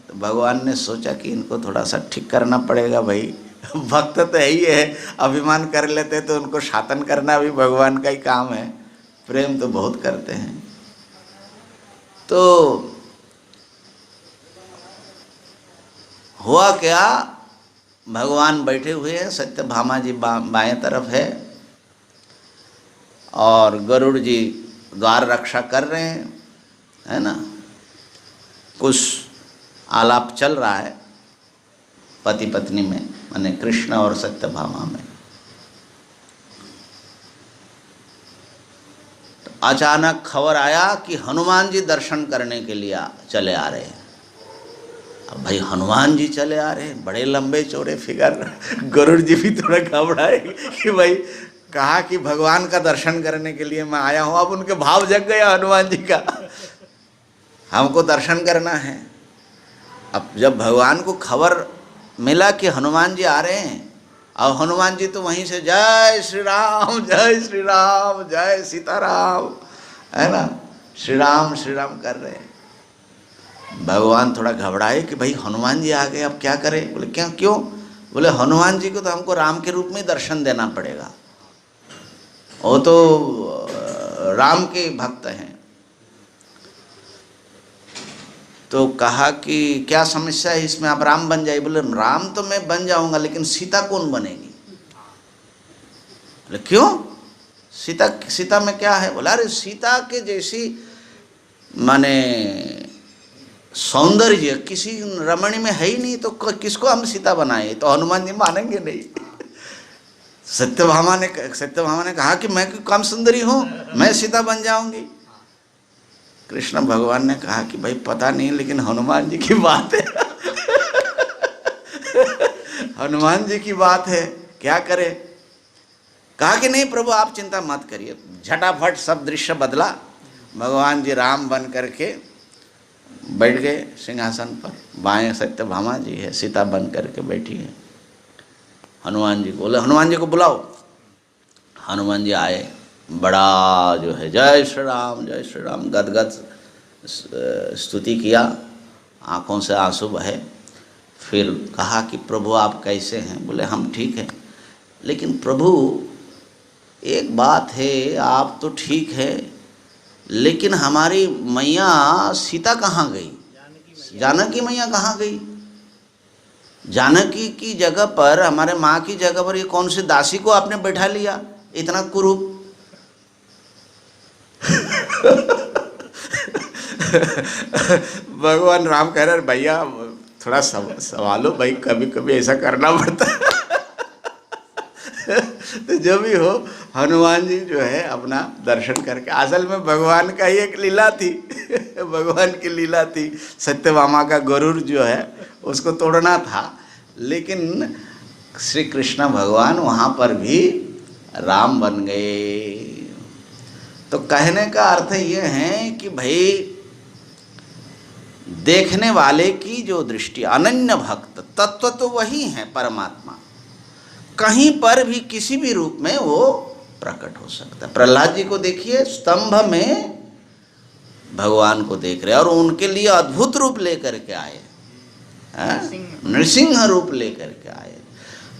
तो भगवान ने सोचा कि इनको थोड़ा सा ठीक करना पड़ेगा भाई, भक्त तो यही है, अभिमान कर लेते तो उनको शासन करना भी भगवान का ही काम है, प्रेम तो बहुत करते हैं। तो हुआ क्या, भगवान बैठे हुए हैं, सत्यभामा जी बाएं तरफ है और गरुड़ जी द्वार रक्षा कर रहे हैं, है ना। कुछ आलाप चल रहा है पति पत्नी में, माने कृष्ण और सत्यभामा में। तो अचानक खबर आया कि हनुमान जी दर्शन करने के लिए चले आ रहे हैं। अब भाई हनुमान जी चले आ रहे हैं, बड़े लंबे चौड़े फिगर, गरुड़ जी भी थोड़ा घबराए कि भाई कहा कि भगवान का दर्शन करने के लिए मैं आया हूँ। अब उनके भाव जग गया हनुमान जी का, हमको दर्शन करना है। अब जब भगवान को खबर मिला कि हनुमान जी आ रहे हैं, अब हनुमान जी तो वहीं से जय श्री राम जय श्री राम जय सीताराम, है ना, श्री राम कर रहे हैं। भगवान थोड़ा घबराए कि भाई हनुमान जी आ गए, अब क्या करें। बोले क्या, क्यों? बोले हनुमान जी को तो हमको राम के रूप में दर्शन देना पड़ेगा, वो तो राम के भक्त हैं। तो कहा कि क्या समस्या है इसमें, आप राम बन जाइए। बोले राम तो मैं बन जाऊंगा, लेकिन सीता कौन बनेगी? बोले क्यों, सीता में क्या है? बोला अरे सीता के जैसी माने सौंदर्य किसी रमणी में है ही नहीं, तो किसको हम सीता बनाए? तो हनुमान जी मानेंगे नहीं। सत्यभामा ने कहा कि मैं कम सुंदरी हूँ, मैं सीता बन जाऊंगी। कृष्ण भगवान ने कहा कि भाई पता नहीं, लेकिन हनुमान जी की बात है। हनुमान जी की बात है, क्या करे? कहा कि नहीं प्रभु आप चिंता मत करिए। झटाफट सब दृश्य बदला, भगवान जी राम बन करके बैठ गए सिंहासन पर, बाएं सत्यभामा जी है, सीता बन करके बैठी है। हनुमान जी को बोले हनुमान जी को बुलाओ। हनुमान जी आए, बड़ा जो है जय श्री राम गदगद स्तुति किया, आँखों से आंसू बहे। फिर कहा कि प्रभु आप कैसे हैं? बोले हम ठीक हैं, लेकिन प्रभु एक बात है, आप तो ठीक है, लेकिन हमारी मैया सीता कहाँ गई? जानकी मैया कहाँ गई? जानकी की जगह पर, हमारे माँ की जगह पर ये कौन सी दासी को आपने बैठा लिया, इतना कुरूप? भगवान राम कह रहे भैया थोड़ा सवालो भाई, कभी कभी ऐसा करना पड़ता है। तो जो भी हो, हनुमान जी जो है अपना दर्शन करके, असल में भगवान का ही एक लीला थी। भगवान की लीला थी, सत्यभामा का गरुड़ जो है उसको तोड़ना था, लेकिन श्री कृष्ण भगवान वहाँ पर भी राम बन गए। तो कहने का अर्थ ये है कि भाई देखने वाले की जो दृष्टि, अनन्य भक्त तत्व तो वही है परमात्मा, कहीं पर भी किसी भी रूप में वो प्रकट हो सकता है। प्रहलाद जी को देखिए, स्तंभ में भगवान को देख रहे और उनके लिए अद्भुत रूप लेकर के आए, नृसिंह रूप लेकर के आए।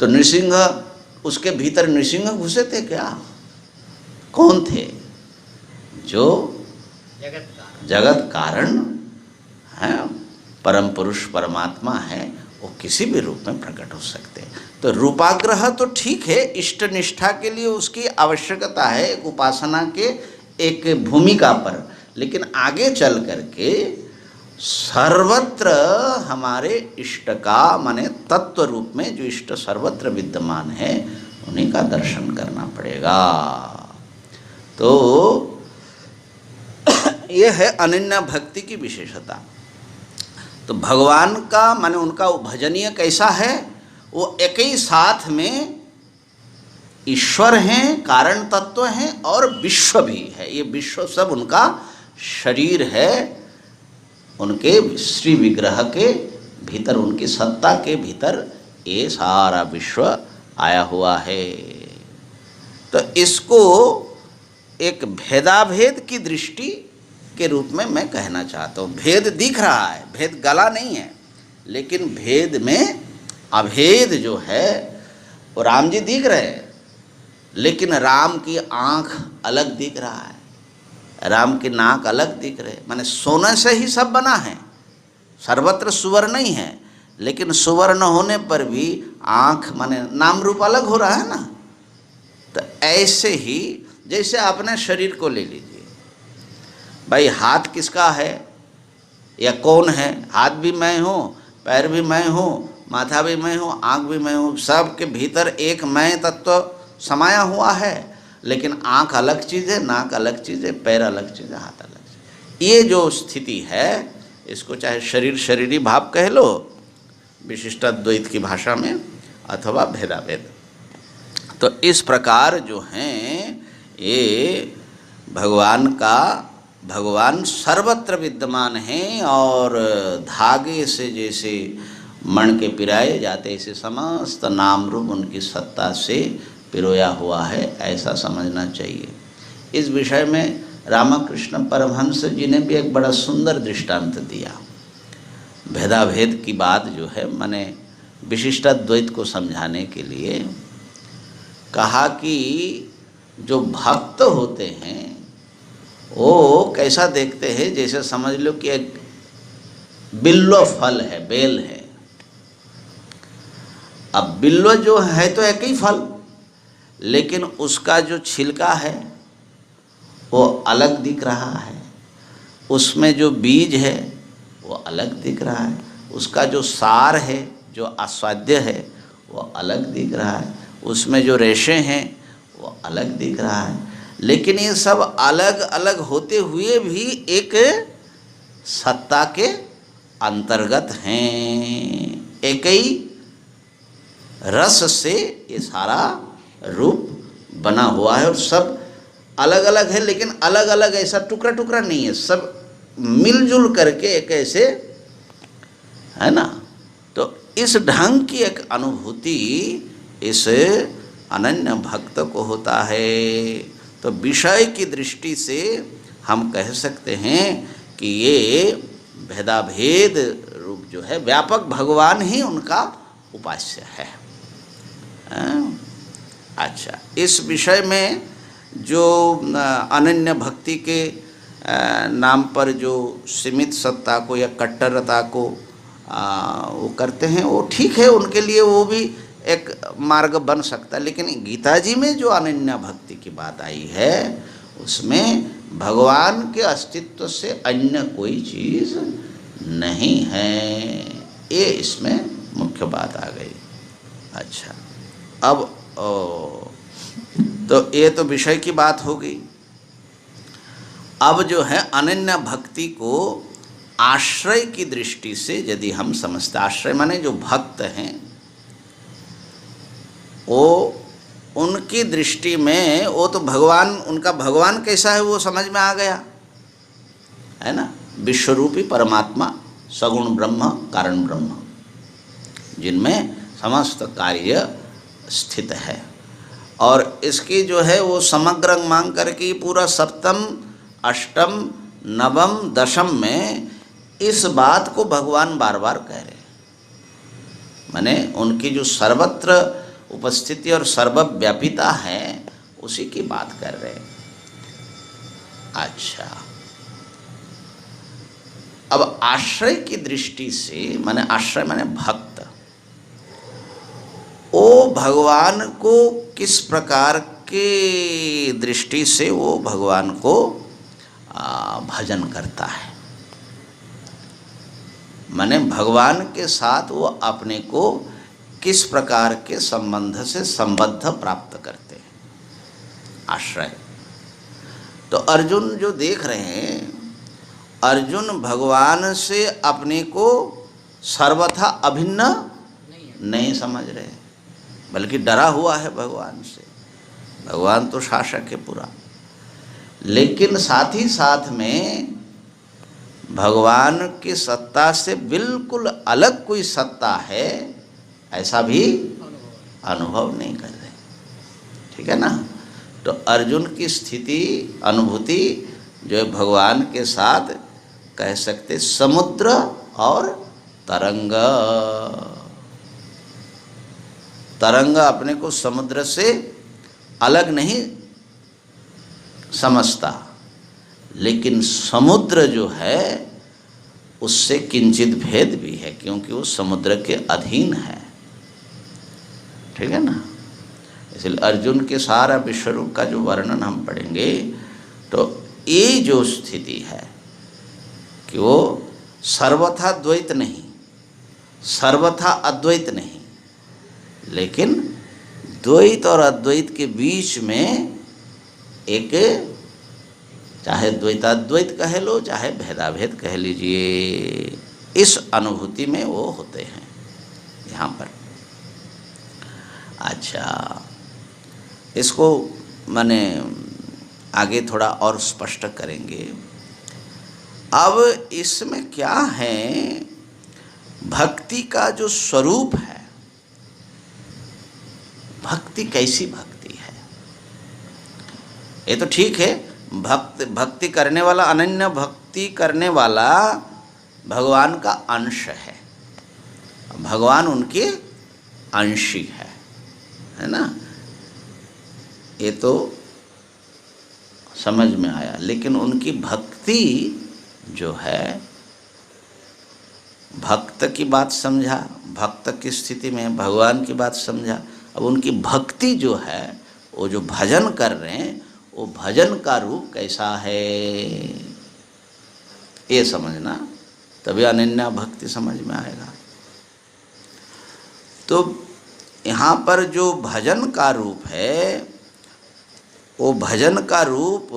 तो नृसिंह, उसके भीतर नृसिंह घुसे थे क्या? कौन थे? जो जगत कारण है, परम पुरुष परमात्मा है, वो किसी भी रूप में प्रकट हो सकते हैं। तो रूपाग्रह तो ठीक है, इष्ट निष्ठा के लिए उसकी आवश्यकता है, एक उपासना के एक भूमिका पर, लेकिन आगे चल करके सर्वत्र हमारे इष्ट का, माने तत्व रूप में जो इष्ट सर्वत्र विद्यमान है, उन्हीं का दर्शन करना पड़ेगा। तो ये है अनन्य भक्ति की विशेषता। तो भगवान का माने उनका भजनीय कैसा है? वो एक ही साथ में ईश्वर हैं, कारण तत्व हैं और विश्व भी है। ये विश्व सब उनका शरीर है, उनके श्री विग्रह के भीतर, उनकी सत्ता के भीतर ये सारा विश्व आया हुआ है। तो इसको एक भेदाभेद की दृष्टि के रूप में मैं कहना चाहता हूँ। भेद दिख रहा है, भेद गला नहीं है, लेकिन भेद में अभेद जो है वो राम जी दिख रहे हैं, लेकिन राम की आँख अलग दिख रहा है, राम की नाक अलग दिख रहे, माने सोने से ही सब बना है, सर्वत्र सुवर्ण नहीं है, लेकिन सुवर्ण होने पर भी आँख माने नाम रूप अलग हो रहा है ना। तो ऐसे ही जैसे अपने शरीर को ले लीजिए, भाई हाथ किसका है या कौन है? हाथ भी मैं हूँ, पैर भी मैं हूँ, माथा भी मैं हूँ, आँख भी मैं हूँ, सब के भीतर एक मैं तत्व समाया हुआ है, लेकिन आँख अलग चीज़ है, नाक अलग चीज़ है, पैर अलग चीज़ है, हाथ अलग चीज़। ये जो स्थिति है, इसको चाहे शरीर शरीरी भाव कह लो विशिष्टाद्वैत की भाषा में, अथवा भेदाभेद। तो इस प्रकार जो हैं ये भगवान सर्वत्र विद्यमान हैं, और धागे से जैसे मण के पिराए जाते, ऐसे समस्त नाम रूप उनकी सत्ता से पिरोया हुआ है, ऐसा समझना चाहिए। इस विषय में रामकृष्ण परमहंस जी ने भी एक बड़ा सुंदर दृष्टांत दिया। भेदाभेद की बात जो है, माने विशिष्टाद्वैत को समझाने के लिए कहा कि जो भक्त होते हैं वो कैसा देखते हैं, जैसे समझ लो कि एक बिल्व फल है, बेल है। अब बिल्व जो है तो एक ही फल, लेकिन उसका जो छिलका है वो अलग दिख रहा है, उसमें जो बीज है वो अलग दिख रहा है, उसका जो सार है, जो आस्वाद्य है, वो अलग दिख रहा है, उसमें जो रेशे हैं वो अलग दिख रहा है। लेकिन ये सब अलग अलग होते हुए भी एक सत्ता के अंतर्गत हैं, एक ही रस से ये सारा रूप बना हुआ है, और सब अलग अलग है, लेकिन अलग अलग ऐसा टुकड़ा टुकड़ा नहीं है, सब मिलजुल करके एक ऐसे है ना। तो इस ढंग की एक अनुभूति इस अनन्य भक्त को होता है। तो विषय की दृष्टि से हम कह सकते हैं कि ये भेदाभेद रूप जो है, व्यापक भगवान ही उनका उपास्य है। अच्छा, इस विषय में जो अनन्य भक्ति के नाम पर जो सीमित सत्ता को या कट्टरता को वो करते हैं, वो ठीक है, उनके लिए वो भी एक मार्ग बन सकता है। लेकिन गीता जी में जो अनन्य भक्ति की बात आई है, उसमें भगवान के अस्तित्व से अन्य कोई चीज़ नहीं है, ये इसमें मुख्य बात आ गई। अच्छा, अब तो ये तो विषय की बात हो गई। अब जो है अनन्य भक्ति को आश्रय की दृष्टि से यदि हम समझते, आश्रय माने जो भक्त हैं, वो उनकी दृष्टि में वो तो भगवान, उनका भगवान कैसा है वो समझ में आ गया है ना। विश्वरूपी परमात्मा सगुण ब्रह्म, कारण ब्रह्म, जिनमें समस्त कार्य स्थित है। और इसकी जो है वो समग्र अंग मांग करके पूरा सप्तम, अष्टम, नवम, दशम में इस बात को भगवान बार बार कह रहे हैं। माने उनकी जो सर्वत्र उपस्थिति और सर्वव्यापिता है उसी की बात कर रहे हैं। अच्छा, अब आश्रय की दृष्टि से, माने आश्रय माने भक्त, वो भगवान को किस प्रकार के दृष्टि से वो भगवान को भजन करता है, माने भगवान के साथ वो अपने को किस प्रकार के संबंध से संबद्ध प्राप्त करते हैं, आश्रय। तो अर्जुन जो देख रहे हैं, अर्जुन भगवान से अपने को सर्वथा अभिन्न नहीं समझ रहे, बल्कि डरा हुआ है भगवान से। भगवान तो शासक है पूरा, लेकिन साथ ही साथ में भगवान की सत्ता से बिल्कुल अलग कोई सत्ता है ऐसा भी अनुभव नहीं कर रहे। ठीक है ना। तो अर्जुन की स्थिति, अनुभूति जो है भगवान के साथ कह सकते समुद्र और तरंग। तरंग अपने को समुद्र से अलग नहीं समझता, लेकिन समुद्र जो है उससे किंचित भेद भी है, क्योंकि वो समुद्र के अधीन है। ठीक है ना। इसलिए अर्जुन के सारा विश्वरूप का जो वर्णन हम पढ़ेंगे तो ये जो स्थिति है कि वो सर्वथा द्वैत नहीं, सर्वथा अद्वैत नहीं, लेकिन द्वैत और अद्वैत के बीच में एक, चाहे द्वैताद्वैत कह लो, चाहे भेदाभेद कह लीजिए, इस अनुभूति में वो होते हैं यहाँ पर। अच्छा, इसको माने आगे थोड़ा और स्पष्ट करेंगे। अब इसमें क्या है, भक्ति का जो स्वरूप है, भक्ति कैसी भक्ति है। ये तो ठीक है, भक्ति करने वाला, अनन्य भक्ति करने वाला भगवान का अंश है, भगवान उनके अंशी है ना। ये तो समझ में आया। लेकिन उनकी भक्ति जो है, भक्त की बात समझा, भक्त की स्थिति में भगवान की बात समझा। अब उनकी भक्ति जो है, वो जो भजन कर रहे हैं, वो भजन का रूप कैसा है ये समझना, तभी अनन्या भक्ति समझ में आएगा। तो यहाँ पर जो भजन का रूप है, वो भजन का रूप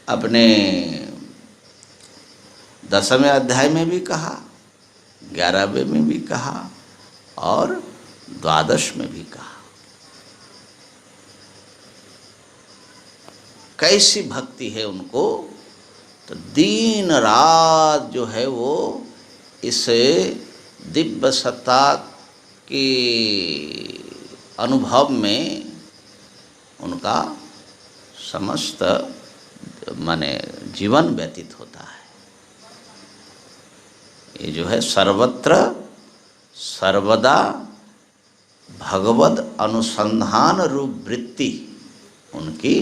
अपने 10वें अध्याय में भी कहा, 11वें में भी कहा और 12 में भी कहा। कैसी भक्ति है उनको, तो दिन रात जो है वो इस दिव्य सत्ता के अनुभव में उनका समस्त माने जीवन व्यतीत होता है। ये जो है सर्वत्र सर्वदा भगवद अनुसंधान रूप वृत्ति उनकी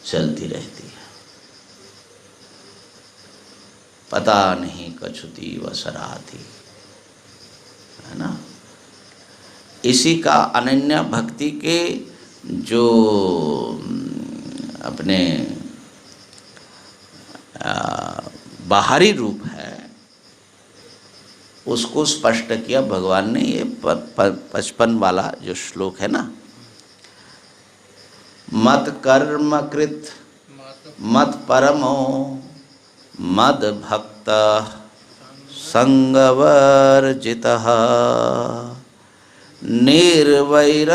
चलती रहती है। पता नहीं कछुती वसराती, है ना। इसी का अनन्या भक्ति के जो अपने बाहरी रूप है, उसको स्पष्ट किया भगवान ने। ये 55 वाला जो श्लोक है ना, मत कर्म कृत मत परमो मद भक्त संगवर्जितः निर्वैर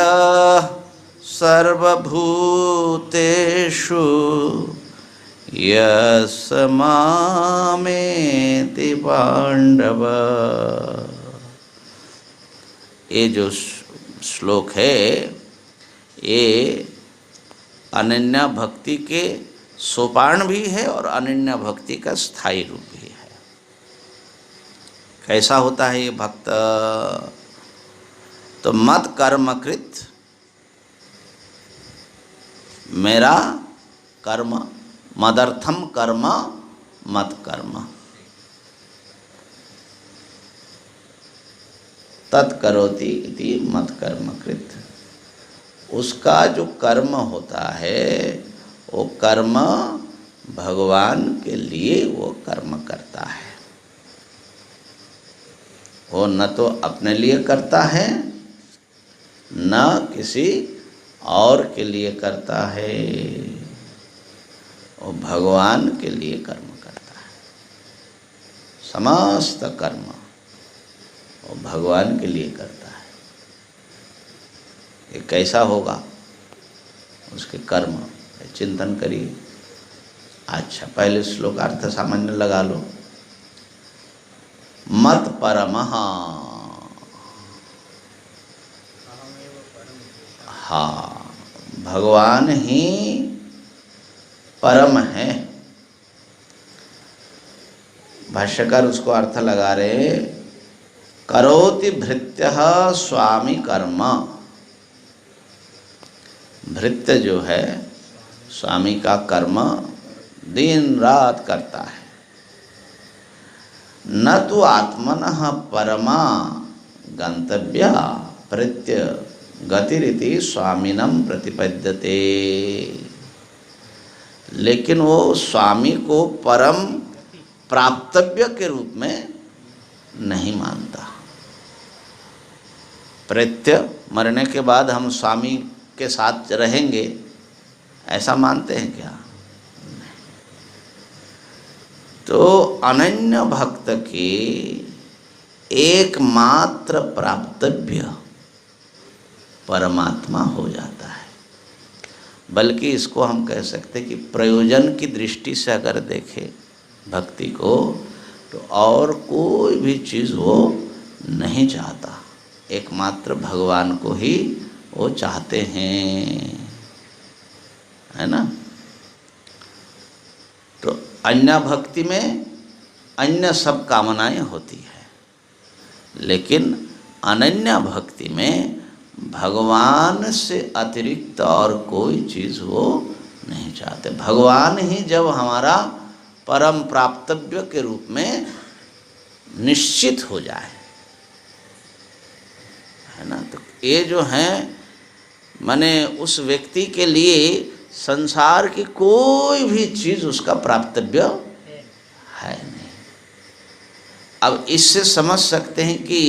सर्वभूतेषु यस मामेति पांडव। ये जो श्लोक है ये अनन्या भक्ति के सोपान भी है और अनन्या भक्ति का स्थायी रूप भी है। कैसा होता है ये भक्त? तो मत कर्मकृत, मेरा कर्म, मदर्थम कर्म मत कर्म, तत्करोति इति मत कर्मकृत। उसका जो कर्म होता है वो कर्म भगवान के लिए वो कर्म करता है। वो न तो अपने लिए करता है न किसी और के लिए करता है, वो भगवान के लिए कर्म करता है। समस्त कर्म वो भगवान के लिए करता है। ये कैसा होगा उसके कर्म, चिंतन करिए। अच्छा, पहले श्लोक अर्थ सामान्य लगा लो। मत परमः, हाँ, भगवान ही परम है। भाष्यकार उसको अर्थ लगा रहे, करोति भृत्यः स्वामी कर्म। भृत्य जो है स्वामी का कर्म दिन रात करता है। न तो आत्मनः परमा गंतव्या भृत्य गतिरिति स्वामिनं प्रतिपद्यते। लेकिन वो स्वामी को परम प्राप्तव्य के रूप में नहीं मानता। प्रत्य मरने के बाद हम स्वामी के साथ रहेंगे ऐसा मानते हैं क्या? तो अनन्य भक्त की एकमात्र प्राप्तव्य परमात्मा हो जाता है। बल्कि इसको हम कह सकते हैं कि प्रयोजन की दृष्टि से अगर देखें भक्ति को, तो और कोई भी चीज़ वो नहीं चाहता, एकमात्र भगवान को ही वो चाहते हैं, है ना। तो अन्य भक्ति में अन्य सब कामनाएं होती है, लेकिन अनन्य भक्ति में भगवान से अतिरिक्त और कोई चीज़ वो नहीं चाहते। भगवान ही जब हमारा परम प्राप्तव्य के रूप में निश्चित हो जाए, है ना, तो ये जो हैं माने उस व्यक्ति के लिए संसार की कोई भी चीज़ उसका प्राप्तव्य है नहीं। अब इससे समझ सकते हैं कि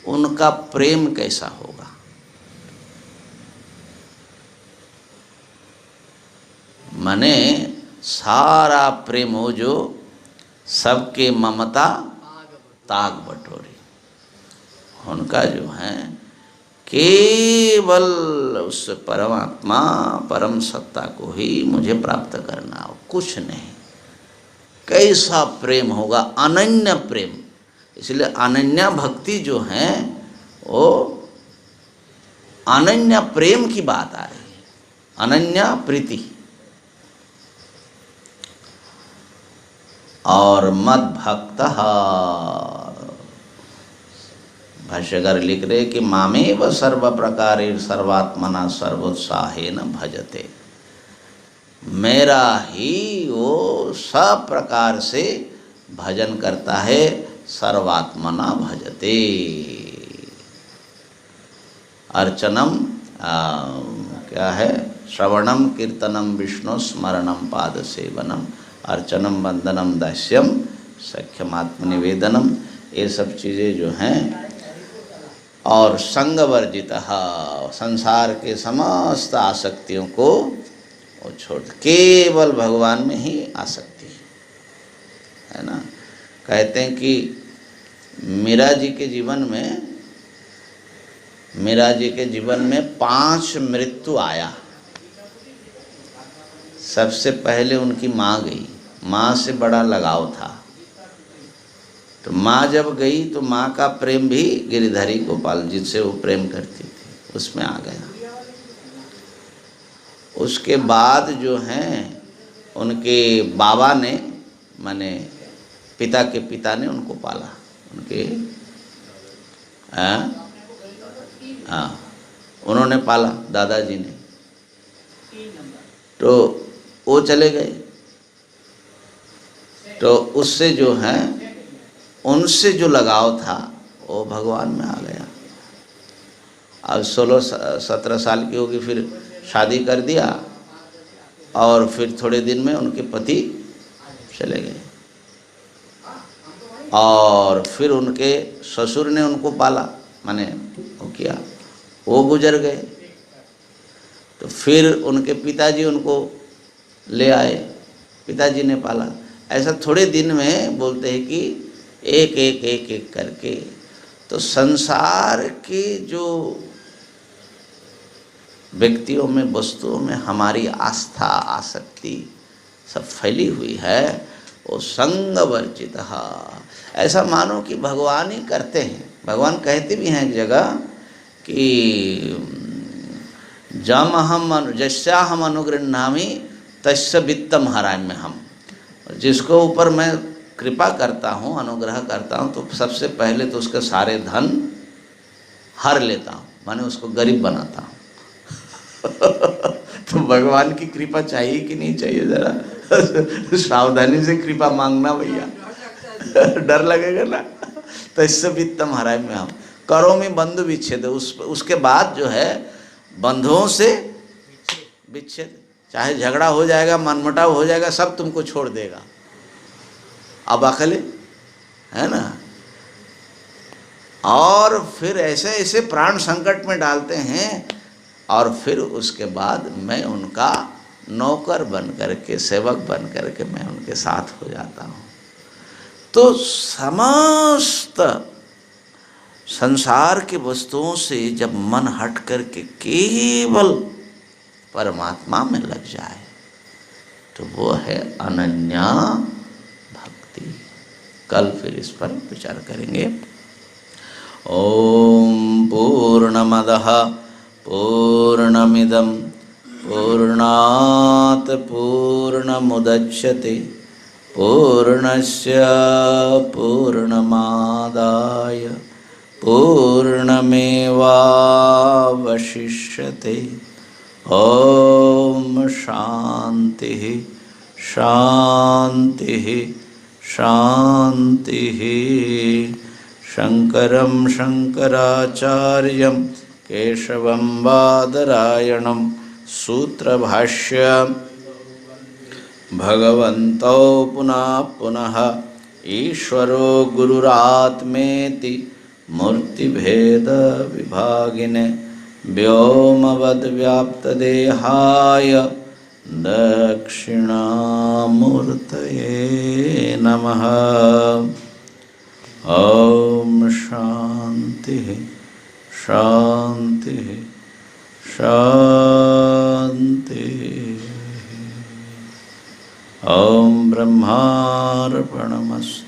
उनका प्रेम कैसा होगा। माने सारा प्रेम हो जो सबके ममता ताग बटोरी, उनका जो है केवल उस परमात्मा परम सत्ता को ही मुझे प्राप्त करना हो, कुछ नहीं। कैसा प्रेम होगा, अनन्य प्रेम। इसलिए अनन्या भक्ति जो है वो अनन्या प्रेम की बात आ रही है, अनन्या प्रीति। और मद भक्तः, भाष्यकार लिख रहे कि मामेव सर्व प्रकारेण सर्वात्मना सर्वोत्साहेन भजते। मेरा ही वो सब प्रकार से भजन करता है, सर्वात्मना भजते। अर्चनम क्या है, श्रवणम कीर्तनम विष्णु स्मरणम पाद सेवनम अर्चनम वंदनम दास्यम सख्यम आत्मनिवेदनम, ये सब चीज़ें जो हैं। और संगवर्जितः, संसार के समस्त आसक्तियों को वो छोड़, केवल भगवान में ही आसक्ति है ना। कहते हैं कि मीरा जी के जीवन में 5 मृत्यु आया। सबसे पहले उनकी माँ गई, माँ से बड़ा लगाव था। तो माँ जब गई तो माँ का प्रेम भी गिरिधरी गोपाल जिनसे वो प्रेम करती थी उसमें आ गया। उसके बाद जो हैं उनके बाबा ने, माने पिता के पिता ने उनको पाला, उनके हाँ उन्होंने पाला, दादाजी ने। तो वो चले गए, तो उससे जो है उनसे जो लगाव था वो भगवान में आ गया। अब 16-17 साल की होगी, फिर शादी कर दिया और फिर थोड़े दिन में उनके पति चले गए और फिर उनके ससुर ने उनको पाला, माने वो किया, वो गुजर गए। तो फिर उनके पिताजी उनको ले आए, पिताजी ने पाला। ऐसा थोड़े दिन में बोलते हैं कि एक एक एक एक करके तो संसार के जो व्यक्तियों में, वस्तुओं में हमारी आस्था आसक्ति सब फैली हुई है, वो संग वर्जित। ऐसा मानो कि भगवान ही करते हैं। भगवान कहते भी हैं एक जगह कि जस्या हम अनुगृह्णामि तस्य वित्तम हराम्य हम। जिसको ऊपर मैं कृपा करता हूँ, अनुग्रह करता हूँ, तो सबसे पहले तो उसके सारे धन हर लेता हूँ, माने उसको गरीब बनाता हूँ। तो भगवान की कृपा चाहिए कि नहीं चाहिए? जरा सावधानी से कृपा मांगना भैया, डर लगेगा ना। तो इससे वित्तम हराय में हम करो में बंधु विच्छेद, उसके बाद जो है बंधुओं से विच्छेद, चाहे झगड़ा हो जाएगा, मनमुटाव हो जाएगा, सब तुमको छोड़ देगा, अब अकेले है ना। और फिर ऐसे ऐसे प्राण संकट में डालते हैं और फिर उसके बाद मैं उनका नौकर बन करके, सेवक बन करके मैं उनके साथ हो जाता हूँ। तो समस्त संसार के वस्तुओं से जब मन हट करके केवल परमात्मा में लग जाए तो वो है अनन्या भक्ति। कल फिर इस पर विचार करेंगे। ओम पूर्णमदः पूर्णमिदं पूर्णात् पूर्णमुदच्यते पूर्णस्य पूर्णमादाय पूर्णमेवावशिष्यते। ओम शांति शांति शांति। शंकरं शंकराचार्यं केशवं बादरायणं सूत्रभाष्य भगवन्तौ पुनः पुनः ईश्वरो गुरुरात्मेति मूर्तिभेद विभागिने व्योमवद्व्याप्तदेहाय दक्षिणामूर्तये नमः। ओम शांति शांति शांति। ओम ब्रह्मार्पणमस्तु।